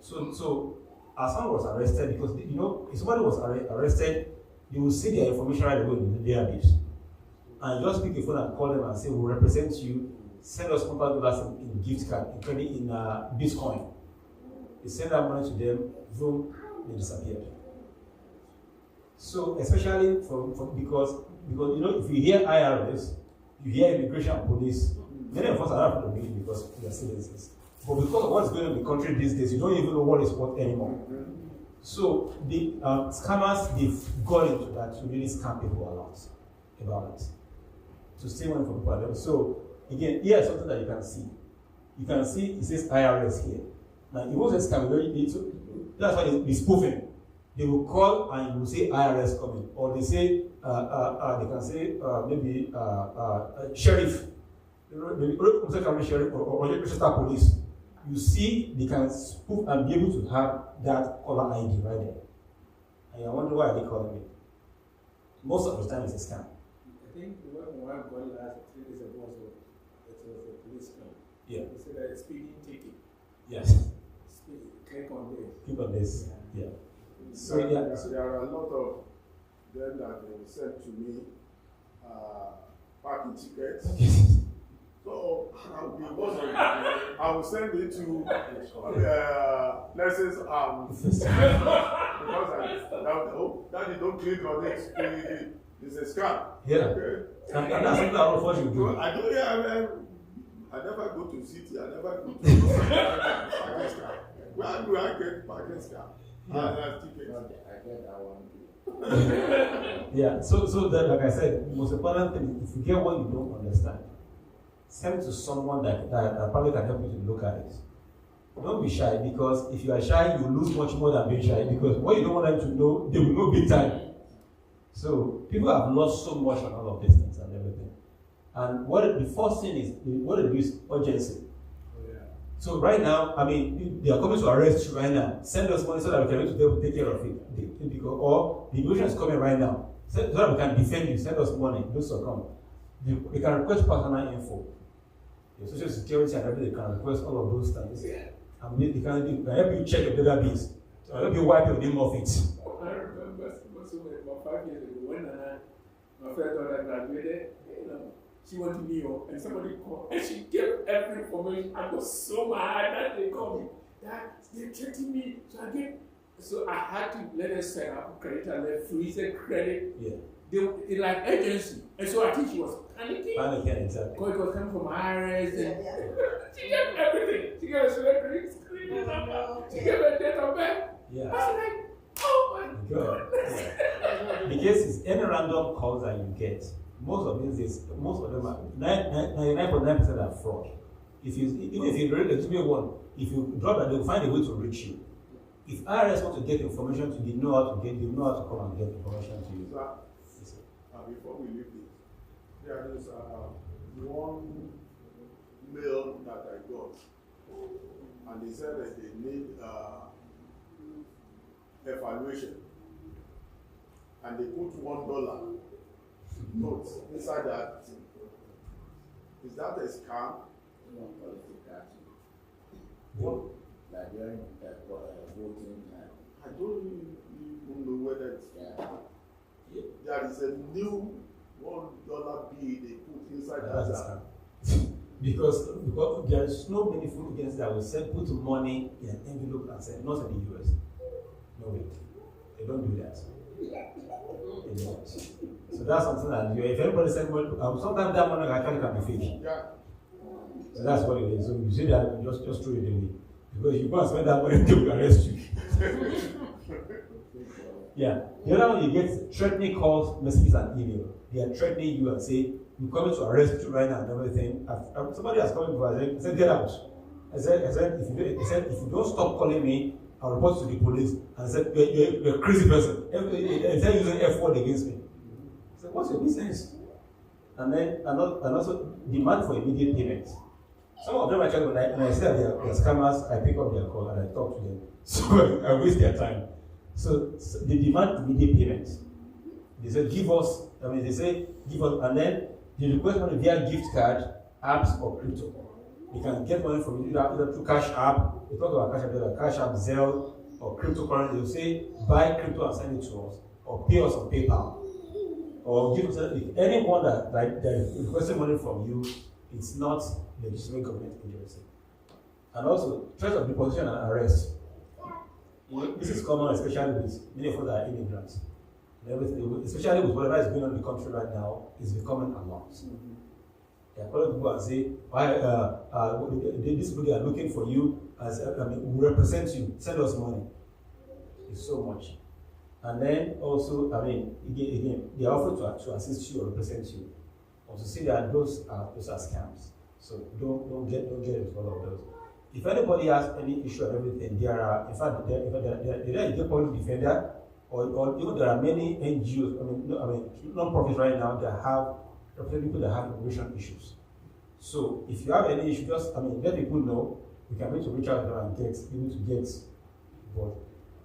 So as someone was arrested, because if somebody was arrested, you will see their information right away in the database. And just pick a phone and call them and say, we'll represent you, send us $100 in gift card, in Bitcoin. You send that money to them, boom, they disappeared. So especially because if you hear IRS, you hear immigration and police, many of us are not going to believe because we are citizens. But because of what's going on in the country these days, you don't even know what is what anymore. So the scammers, they've gone into that to really scam people a lot about it. To steal money from people. So again, here's something that you can see. You can see it says IRS here. Now it wasn't scam. That's why they spoofing. They will call and you will say IRS coming, or they say they can say maybe sheriff, maybe sheriff or Register Police. You see, they can spoof and be able to have that caller ID right there. And I wonder why they calling it. Most of the time, it's a scam. I think the one got last 3 days ago was a police scam. Yeah. They said that speeding ticket. Yes. Click on this. Click on this. Yeah. So there are a lot of them that they will send to me parking tickets. So I will send it to lessons because Daddy don't click on it. It's a scam. Yeah. Okay. And that's something I don't know you do. I never go to city. I never go to parking scam. Where do I get parking scam? Yeah. I get that one too. Yeah, so that, like I said, the most important thing is if you get what you don't understand, send it to someone that probably can help you to look at it. Don't be shy, because if you are shy, you lose much more than being shy, because what you don't want them to know, they will know big time. So people have lost so much on all of these things and everything. And the first thing is, what they do is urgency. So right now, I mean, they are coming to arrest you right now. Send us money so that we can be able to take care of it. Or the immigration is coming right now. So that we can defend you. Send us money. Those will come. They can request personal info. The social security and everything, they can request all of those things. And they can help you check your database. So help you wipe your name off it. I remember about 5 years ago when my friend daughter graduated, she went to New York and somebody called and she gave every information. I was so mad that they called me. That they're threatening me. So I gave So I had to let her set up credit alert, freeze the credit. Yeah. They like agency. And so I think she was panicking. Panicking, exactly. Because it was coming from IRS. And Yeah. she got everything. She got a celebrity screen number. She got her date of birth. Yeah. I was like, oh my God. Yeah. Because it's any random calls that you get, most of them are 99.9% are fraud. Even if you really legitimate one, if you drop that, they'll find a way to reach you. If IRS want to get information to you, they know how to come and get information to you. Before we leave this, there is one mail that I got, and they said that they need evaluation, and they put $1 notes inside that. Is that a scam? What? Like during voting time. I don't even know whether it's there is a new $1 bill they put inside that. Because there is no meaningful agency that will put money in an envelope and send, not in the US. No way. They don't do that. They don't. So that's something that if everybody said, well, sometimes that money actually can be fake. Yeah. So that's what it is. So you see that, you just throw it away. Because you go and spend that money, they will arrest you. Yeah. The other one, you get threatening calls, messages, and email. They are threatening you and say, we're coming to arrest you right now and everything. Somebody has come before. I said, get out. I said, if you don't stop calling me, I'll report to the police. And I said, you're a crazy person. And they're using F word against me. I said, what's your business? And then, and also demand for immediate payment. Some of them actually, when I say they're scammers, I pick up their call and I talk to them. So I waste their time. So they demand immediate payment. They say, give us, and then they request money via gift card, apps, or crypto. You can get money from either through Cash App, we talk about Cash App, Zelle, or cryptocurrency. They'll say, buy crypto and send it to us, or pay us on PayPal. Or give us anyone that is requesting money from you, it's not legitimate government agency. And also, threat of deposition and arrest. This is common, especially with many of us that are immigrants. Everything, especially with whatever is going on in the country right now, is becoming a lot. There are a lot of people that say, these people are looking for you, we represent you, send us money. It's so much. And then also, again, they are offered to assist you or represent you, or to see that those are scams. So don't get into all of those. If anybody has any issue and everything, there are a public defender, or even there are many NGOs, non-profits right now that have represent people that have immigration issues. So if you have any issue, just let people know. We can be to reach out to them and get but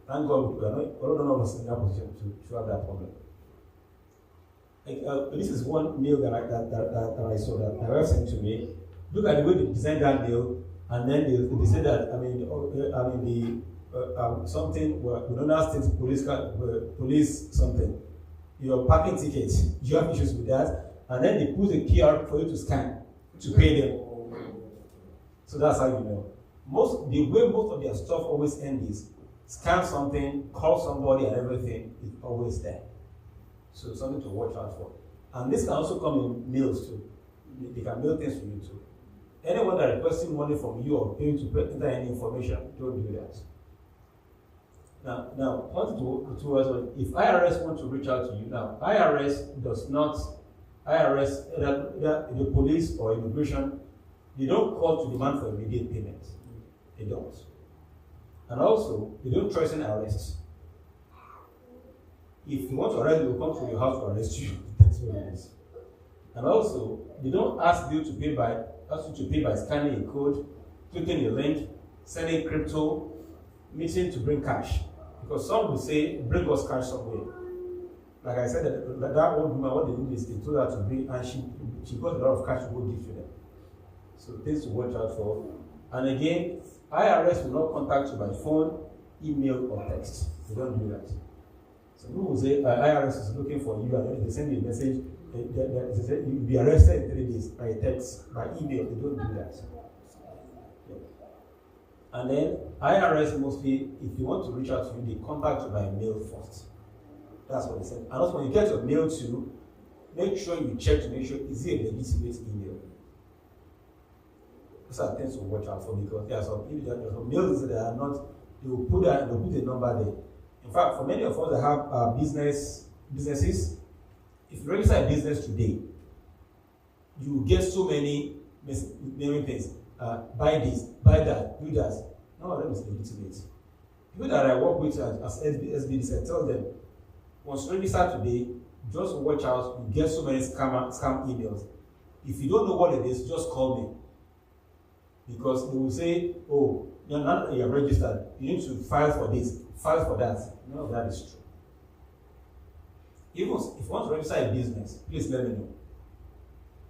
thank God we are not all of us in that position to have that problem. This is one mail that I saw that my wife sent to me. Look at the way they designed that mail, and then they said that something United States police something. Your parking ticket, you have issues with that, and then they put a QR for you to scan to pay them. So that's how you know. The way most of their stuff always ends is scan something, call somebody, and everything is always there. So something to watch out for. And this can also come in mails too. They can mail things to you too. Anyone that requesting money from you or paying to enter any information, don't do that. Now, if IRS want to reach out to you, now IRS does not, either the police or immigration, they don't call to demand for immediate payment. They don't. And also, they don't threaten arrests. If you want to arrest you, they'll come to your house to arrest you. That's what it is. And also, they don't ask you to pay by scanning a code, clicking a link, sending crypto, meeting to bring cash. Because some will say, bring us cash somewhere. Like I said, that old woman, what they did is they told her to bring, and she got a lot of cash to go give to them. So things to watch out for. And again, IRS will not contact you by phone, email, or text. They don't do that. So people will say IRS is looking for you, and they send you a message. They say you'll be arrested in 3 days by text, by email. They don't do that. Yeah. And then IRS mostly, if you want to reach out to you, they contact you by mail first. That's what they said. And also when you get your mail too, make sure you check to make sure is it a legitimate email. Those are things to watch out for because there are some mails that are not, they'll put a number there. In fact, for many of us that have businesses, if you register a business today, you get so many things. Buy this, buy that, do that. None of them is legitimate. People that I work with as SBDs, I tell them, once you register today, just watch out, you get so many scam emails. If you don't know what it is, just call me. Because they will say, oh, now that you are registered, you need to file for this, file for that. None of that is true. Even if you want to register a business, please let me know.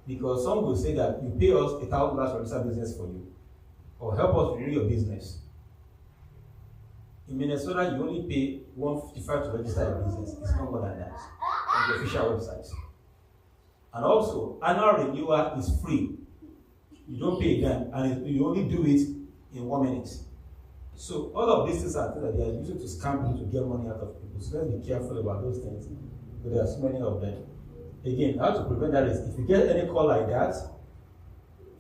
Because some will say that you pay us $1,000 to register business for you, or help us renew your business. In Minnesota, you only pay $155 to register a business. It's not more than that on the official website. And also, annual renewal is free. You don't pay them, and you only do it in 1 minute. So all of these things are things that they are using to scam people to get money out of people. So let's be careful about those things. But there are so many of them. Again, how to prevent that is if you get any call like that,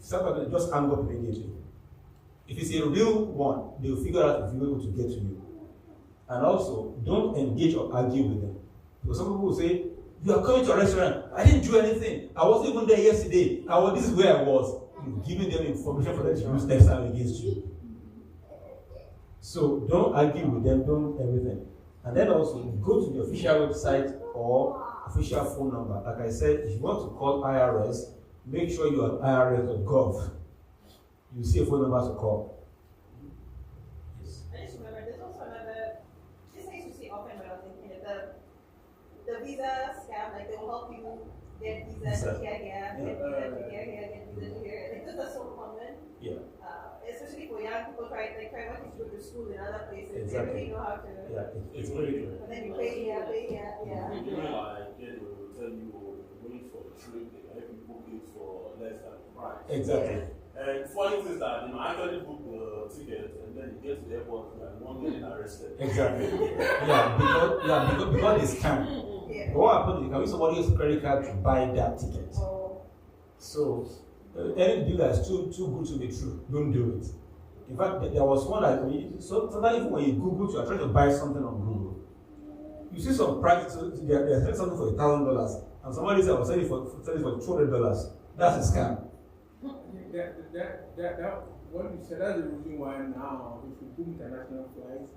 just hang up immediately. If it's a real one, they'll figure out if you're able to get to you. And also, don't engage or argue with them. Because some people will say, you are coming to a restaurant, I didn't do anything. I wasn't even there yesterday. This is where I was. You're giving them information for them to use next time against you. So don't argue with them, don't everything. And then also, go to the official website or official phone number. Like I said, if you want to call IRS, make sure you are irs.gov. You see a phone number to call. Yes. I just remember there's also another, this I used to see often when I was thinking the visa scam, like they will help you get visa to here, get visa to here. I think those are so common. Yeah. Especially for young people trying to go to school in other places. Exactly. They really know how to. Yeah, it's really good. And then you pay here. Yeah. Like, they will tell you, wait for the trip, they help you book it for less than the price. Exactly. And funny thing is that actually book the ticket and then you get to the airport and one getting arrested. Exactly. because it's scam. Yeah. But what happens is you can use somebody else's credit card to buy that ticket. Oh. So any deal that's too good to be true, don't do it. In fact, there was one that sometimes even when you Google, you are trying to buy something on Google, you see some prices. They're selling something for $1,000, and somebody says, "I'll sell it for $200." That's a scam. That what you said, that's the reason why now, if you book international flights,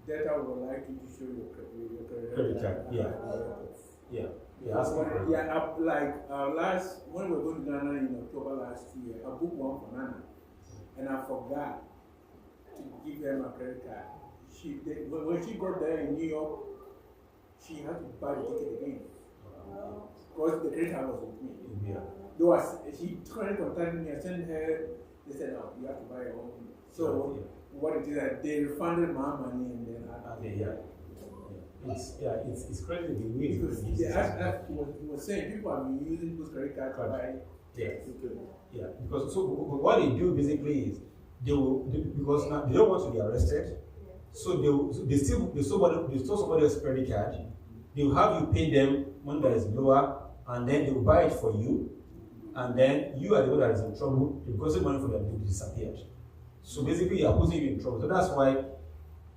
data will like you to show your credit card. Yeah. When we were going to Ghana in October last year, I booked one for Nana, and I forgot to give her my credit card. When she got there in New York, she had to buy the ticket again. Because the credit card was with me. Yeah. She tried to contact me, I sent her, they said, no, you have to buy your own. So, what it is that they refunded my money and then It's crazy the way because he was saying people have been using those credit cards to buy. Yeah. Because what they do basically is because now they don't want to be arrested, so they store somebody else's credit card. They will have you pay them when that is lower, and then they will buy it for you, and then you are the one that is in trouble because the money from them disappeared. So basically, you are putting you in trouble. So that's why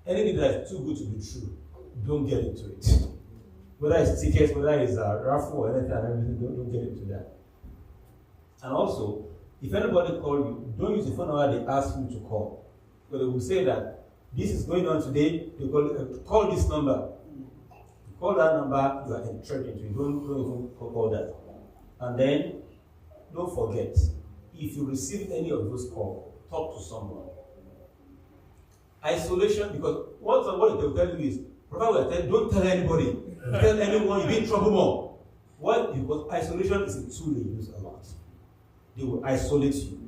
anything that is too good to be true, don't get into it. Whether it's tickets, whether it's a raffle or anything, don't get into that. And also, if anybody calls you, don't use the phone number they ask you to call. Because they will say that this is going on today, they call this number. You call that number, you are entrenched into it. Don't even call that. And then, don't forget, if you receive any of those calls, talk to someone. Isolation, because what they will tell you is, don't tell anybody. Tell anyone, you'll be in trouble more. Why? Because isolation is a tool they use a lot. They will isolate you.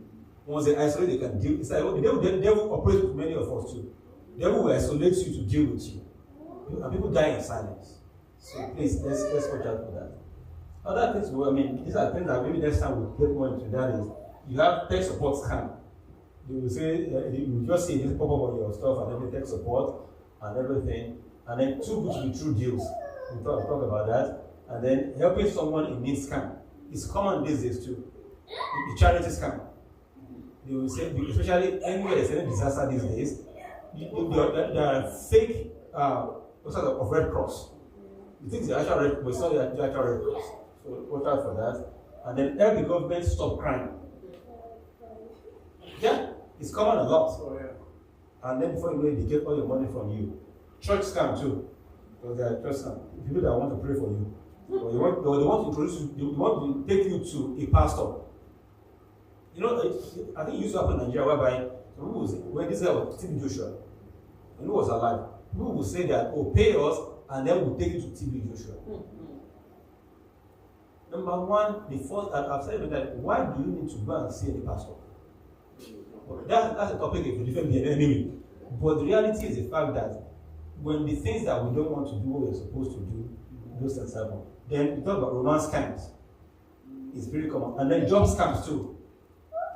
Once they isolate, they can deal. It's like the devil operates with many of us too. The devil will isolate you to deal with you. And people die in silence. So please, let's watch out for that. Other things, these are things that maybe next time we'll get more into that is, you have tech support scam. They will say, you just see this pop up on your stuff and everything, tech support and everything. And then too good to be true deals. We'll talk about that. And then helping someone in need scam. It's common these days too. The charity scam. They will say, especially anywhere there's any disaster these days, there are fake of Red Cross. You think the actual Red Cross, but it's not the actual Red Cross. So watch out for that. And then help the government stop crime. Yeah, it's common a lot. Oh, yeah. And then before you know it, they get all your money from you. Church scam too. Because they are church scam. People that want to pray for you. Or they want to introduce you, they want to take you to a pastor. You know, I think it used to happen in Nigeria whereby when this guy was TB Joshua, when he was alive, people would say that, oh, pay us and then we'll take you to TB Joshua. Number one, the first, I've said that, why do you need to go and see any pastor? Well, that's a topic of a different being anyway. But the reality is the fact that when the things that we don't want to do what we're supposed to do, those things happen. Then we talk about romance scams. It's very common. And then job scams too.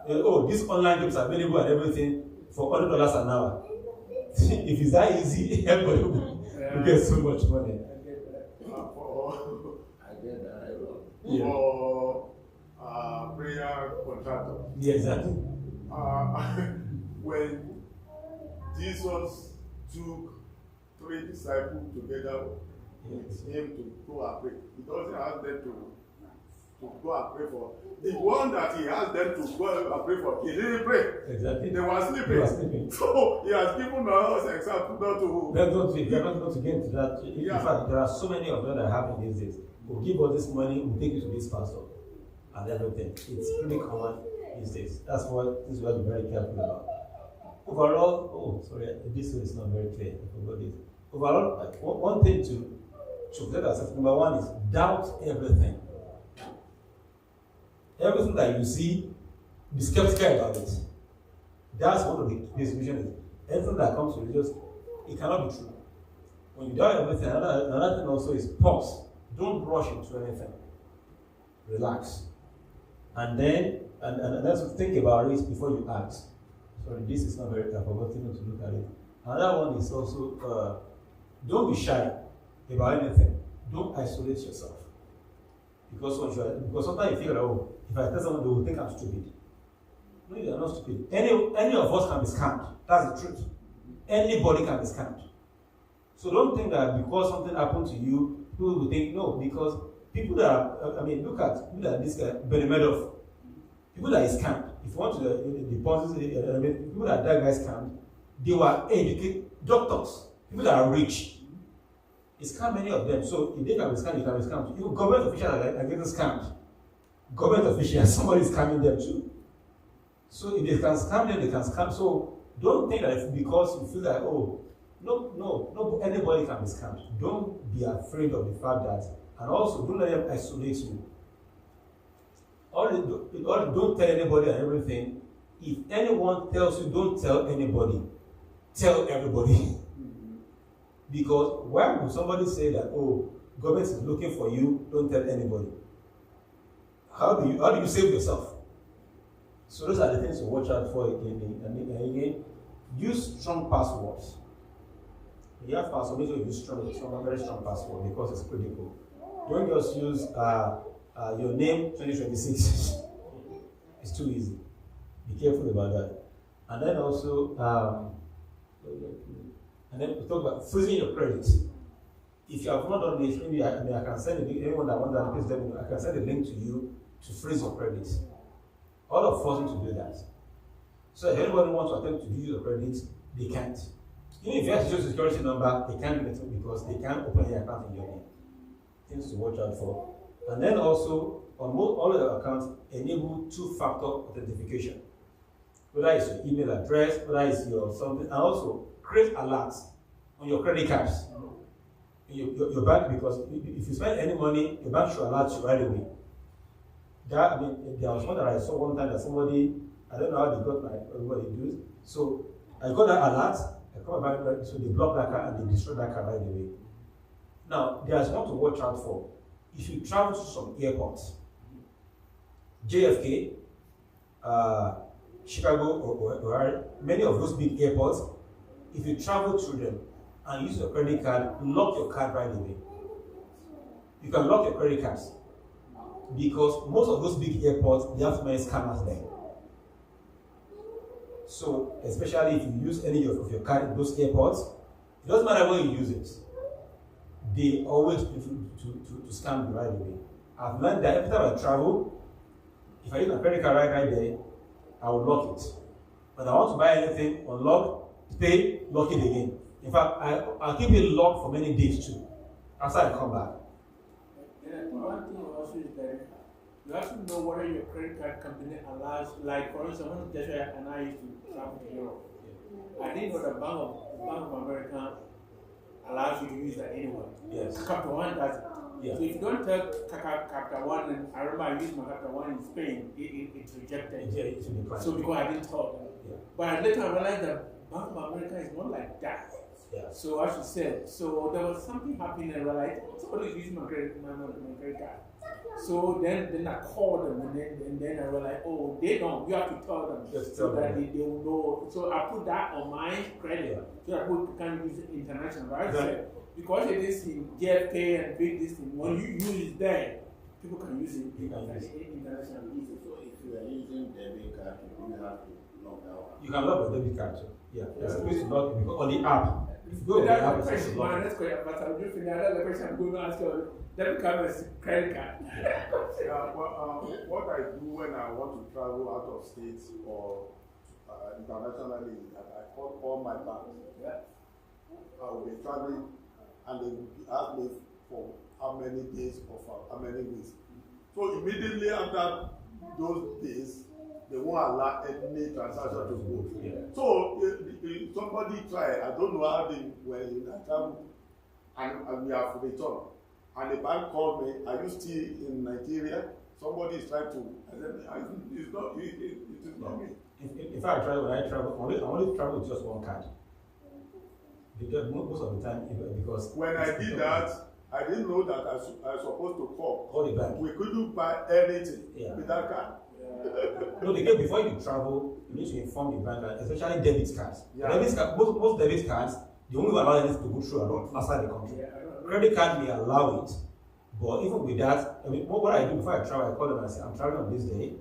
Oh, these online jobs are available and everything for $100 an hour. If it's that easy, everybody will get so much money. For prayer contractor. Yeah, exactly. When Jesus took 3 disciples together with him to go and pray, he doesn't ask them to go and pray for. The one that he asked them to go and pray for, he didn't pray. Exactly. They were sleeping. So he has given us example not to. They're not going to get into that. In fact, there are so many of them that happen these days. We'll give all this money, we'll take you to this pastor and everything. It's pretty common these days. That's what this is what we're very careful about. Overall, this is not very clear. I forgot this. Overall, one thing to let us, number one is doubt everything. Everything that you see, be skeptical about it. That's one of the solutions. Everything that comes to religious, it cannot be true. When you doubt everything, another thing also is pause. Don't rush into anything. Relax. And then, and also think about it before you act. Sorry, this is not very, I forgot to look at it. Another one is also, don't be shy about anything. Don't isolate yourself. Because sometimes you feel like, oh, if I tell someone, they will think I'm stupid. No, you are not stupid. Any of us can be scammed. That's the truth. Anybody can be scammed. So don't think that because something happened to you, people will think, no, because people that are, look at people like this guy, Benny Madoff. People that is scammed. If you want to deposit, people that guy scammed, they were educated doctors, people that are rich. It's scammed many of them. So if they can be scammed, you can be scammed. Even government officials are getting scammed. Government officials, somebody is scamming them too. So if they can scam them, they can scam. So don't think that because you feel like, oh, no, anybody can be scammed. Don't be afraid of the fact that, and also don't let them isolate you. Don't tell anybody and everything. If anyone tells you, don't tell anybody. Tell everybody. Because why would somebody say that, oh, government is looking for you, don't tell anybody? How do you save yourself? So those are the things to watch out for again. Use strong passwords. When you have password, make sure you use very strong password because it's critical. Don't just use your name 2026. It's too easy. Be careful about that. And then also, we talk about freezing your credit. If you have not done this, maybe I can send anyone that wants that, please let me know. I can send a link to you to freeze your credit. All of us need to do that. So if anybody wants to attempt to use your credit, they can't. Even if you have to use a security number, they can't do it because they can't open your account in your name. Things to watch out for. And then also, on all of your accounts, enable two-factor authentication. Whether it's your email address, whether it's your something, and also create alerts on your credit cards. Your bank, because if you spend any money, your bank should alert you right away. There was one that I saw one time that somebody, I don't know how they got what they do. So I got that alert, I called my bank, so they blocked that card and they destroyed that card right away. Now, there's one to watch out for. If you travel to some airports, JFK, Chicago or many of those big airports, if you travel through them and use your credit card, lock your card right away. You can lock your credit cards because most of those big airports, they have many scammers there. So, especially if you use any of your card in those airports, it doesn't matter where you use it. They always prefer to scam you right away. I've learned that every time I travel, if I use my credit card right there, I will lock it. When I want to buy anything, unlock, pay, lock it again. In fact, I'll keep it locked for many days too, after I come back. Yeah, one thing also is that you have to know whether your credit card company allows, like for instance, when Joshua and I used to travel to Europe, I didn't know the Bank of America allows you to use that anywhere. Yes. Capital One does it. Yeah. So if you don't tell Capital One, and I remember I used my Capital One in Spain, it's rejected. Yeah, it's in the so because I didn't tell them. Yeah. But later I realized that Bank of America is not like that. Yeah. So as you said, so there was something happening and we're like, somebody is using my credit card. So then I called them and then I was like, oh, they don't. You have to tell them so that they will know. So I put that on my credit so that people can use it international. Right? Right. Because it is in JFK and big this thing, when you use it there, people can use it internationally. So if you are using debit card, you have to log out. You can log your debit card too. Yeah. There's a place to log it on the app. If you go to the app, it's question, man, that's question, but I'm just thinking another question I'm going to ask you. Debit card is credit card. What I do when I want to travel out of state or internationally is that I call all my banks. Yeah. I will be traveling and they will ask me for how many days or for how many weeks. So immediately after those days, they won't allow any transaction to go. Yeah. So if somebody try, I don't know how they were in that travel, and we have returned. And the bank called me, are you still in Nigeria? Somebody is trying to, I said, it's not, it is not me. If I travel, when I travel, I only travel with just one card. Because most of the time, because when I did that, I didn't know that I was supposed to call the bank. We couldn't buy anything with that card. No, again, before you travel, you need to inform the bank, especially debit cards. Yeah. Most debit cards, they only allow them to go through outside the country. Credit card may allow it, but even with that, I mean, what I do before I travel, I call them and I say, I'm traveling on this day,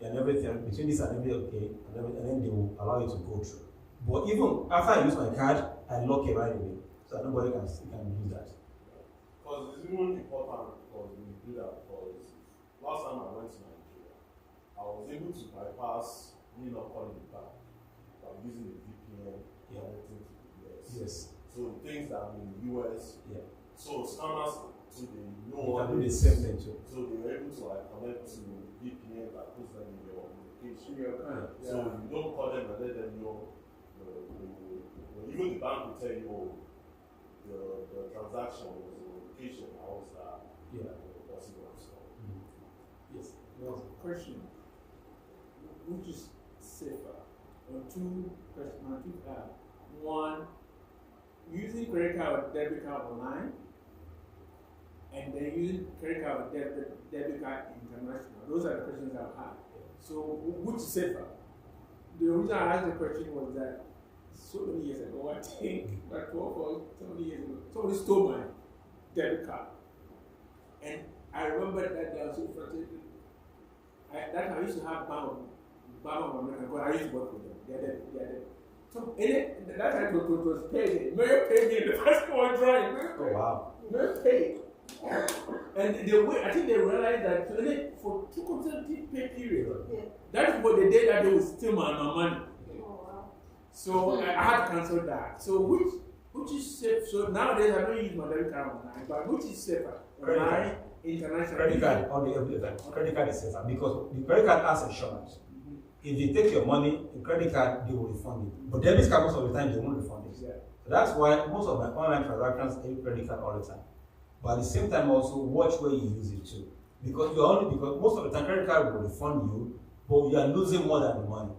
and everything, between this and every okay, and then they will allow you to go through. But even after I use my card, I lock it right away, so that nobody can use that. Because it's even important because we do that because last time I went to Nigeria, I was able to bypass me not calling the bank by using the VPN connecting to the US. Yes. So things that are in the US. Yeah. So scammers to the you can do the same thing too. So they were able to like connect to VPN that puts them in your location. So you don't call them and let them know. Even the bank will tell you, oh, the transaction was the location, how was that? Possible. Yes. Question. Which is safer? Two questions. One, using credit card or debit card online, and then using credit card or debit card international. Those are the questions I've had. So, which is safer? The reason I asked the question was that so many years ago, I think, like 12 or so many years ago, somebody stole my debit card. And I remember that day I was so frustrated. That I used to have Bank of America, because I used to work with them. They're dead. So that time it was paid. Mayor paid me in the first one drawing. Oh wow. Mayor paid. And I think they realized that for 2 consecutive pay periods, that's what they did, that they would steal my money. So I had to cancel that. So which is safe? So nowadays I don't use my debit card online, but which is safer? Online, international. Credit card on the credit card is safer because the credit card has insurance. If they take your money, the credit card they will refund it. But debit card most of the time they won't refund it. Yeah. So that's why most of my online transactions I use credit card all the time. But at the same time also watch where you use it too. Because most of the time credit card will refund you, but you are losing more than the money.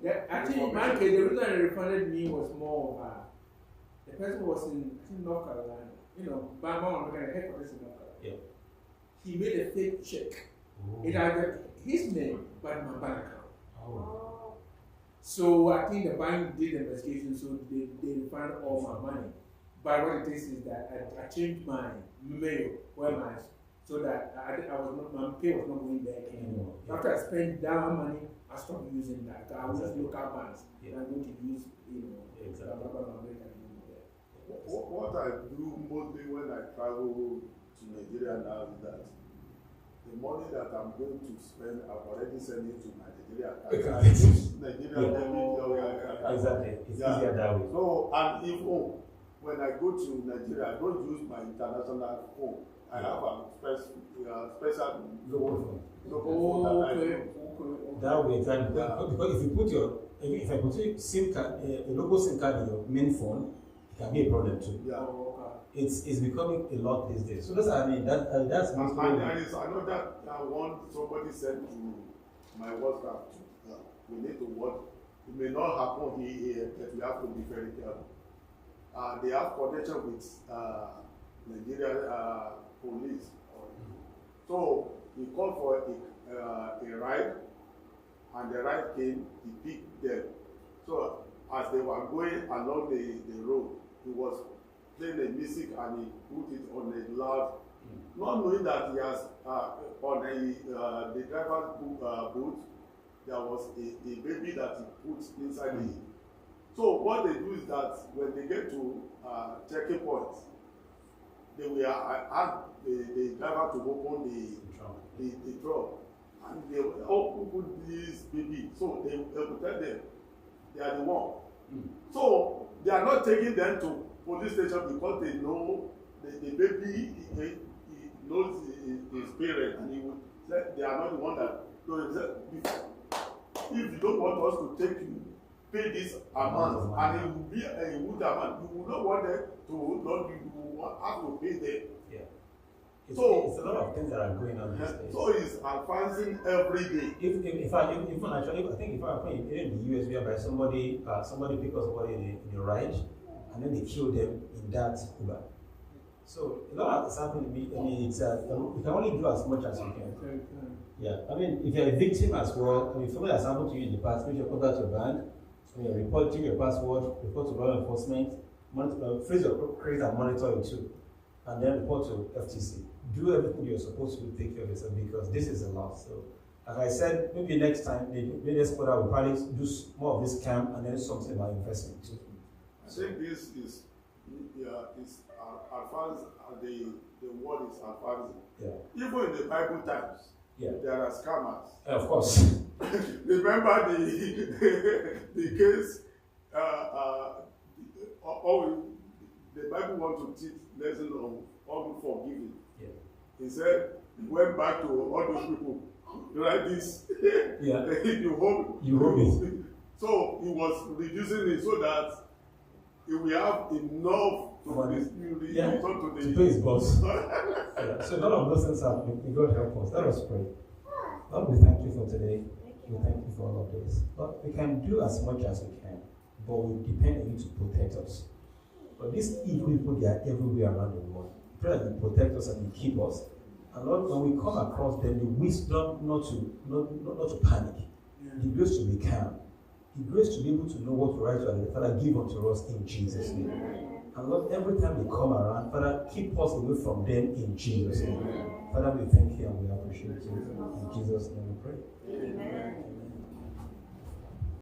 Yeah, actually, in my case, the reason they refunded me was more of the person was in North Carolina. Bank of America headquarters in North Carolina. Yeah. He made a fake check. Ooh. It had his name, but my bank account. Oh. So I think the bank did the investigation, so they refunded all my money. But what it is that I changed my mail so that my pay was not going there anymore. After I spent that money, I stopped using that. I was just local banks. I'm going to use, What I do mostly when I travel to Nigeria now is that the money that I'm going to spend, I've already sent it to my Nigeria account. Exactly. It's easier that way. So, and even when I go to Nigeria, I don't use my international phone. I have a special local phone that I use. That way, exactly. Because if you put if I put a SIM card, a local SIM card in your main phone, it can be a problem too. Yeah. It's becoming a lot these days. So that's that's and it's another one somebody sent to my WhatsApp. We need to watch. It may not happen here, but we have to be very careful. They have connection with Nigeria police. So he called for a ride, and the ride came. He picked them. So as they were going along the road, he was playing the music and he put it on a loud, not knowing that he has on the driver's boot, there was a baby that he put inside the. So what they do is that when they get to checking points, they will ask the driver to open the trunk, and they will open this baby. So they will tell them they are the one. So they are not taking them to police station because they know the baby he knows his parents, and he would say they are not the one that. So he said, if you don't want us to take you, pay this amount, and it will be a good amount. You will not want them to not you will have to pay them. Yeah. It's a lot of things that are going on these days. So it's advancing every day. If I think if I in the US whereby somebody pick up somebody in a ride and then they kill them in that Uber. So a lot is happening to me. I mean, it's you can only do as much as you can. Yeah. I mean, if you're a victim as well, I mean, something that's happened to you in the past, make sure you contact your bank, report to your password, report to law enforcement, freeze your credit and monitor it too, and then report to FTC. Do everything you're supposed to do, take care of yourself, because this is a lot. So, as I said, maybe next time, maybe next quarter we'll probably do more of this camp and then something about investment too. I think this is advanced. The world is advancing. Yeah. Even in the Bible times, there are scammers. Of course. Remember the case. The Bible wants to teach lesson on unforgiving. Yeah. He said he went back to all those people like this. Yeah. you hold it. So he was reducing it so that he will have enough to pay his boss. Yeah. So none of those things happen. May God help us. Let us pray. Lord, we thank you for today. We thank you for all of this. Lord, we can do as much as we can, but we depend on you to protect us. But these evil people, they are everywhere around the world. Pray that you protect us and you keep us. And Lord, when we come across them, the wisdom not to panic, the grace to be calm, the grace to be able to know what to write to, and Father, give unto us in Jesus' name. And Lord, every time they come around, Father, keep us away from them in Jesus' name. Father, we thank you and we appreciate you. In Jesus' name we pray.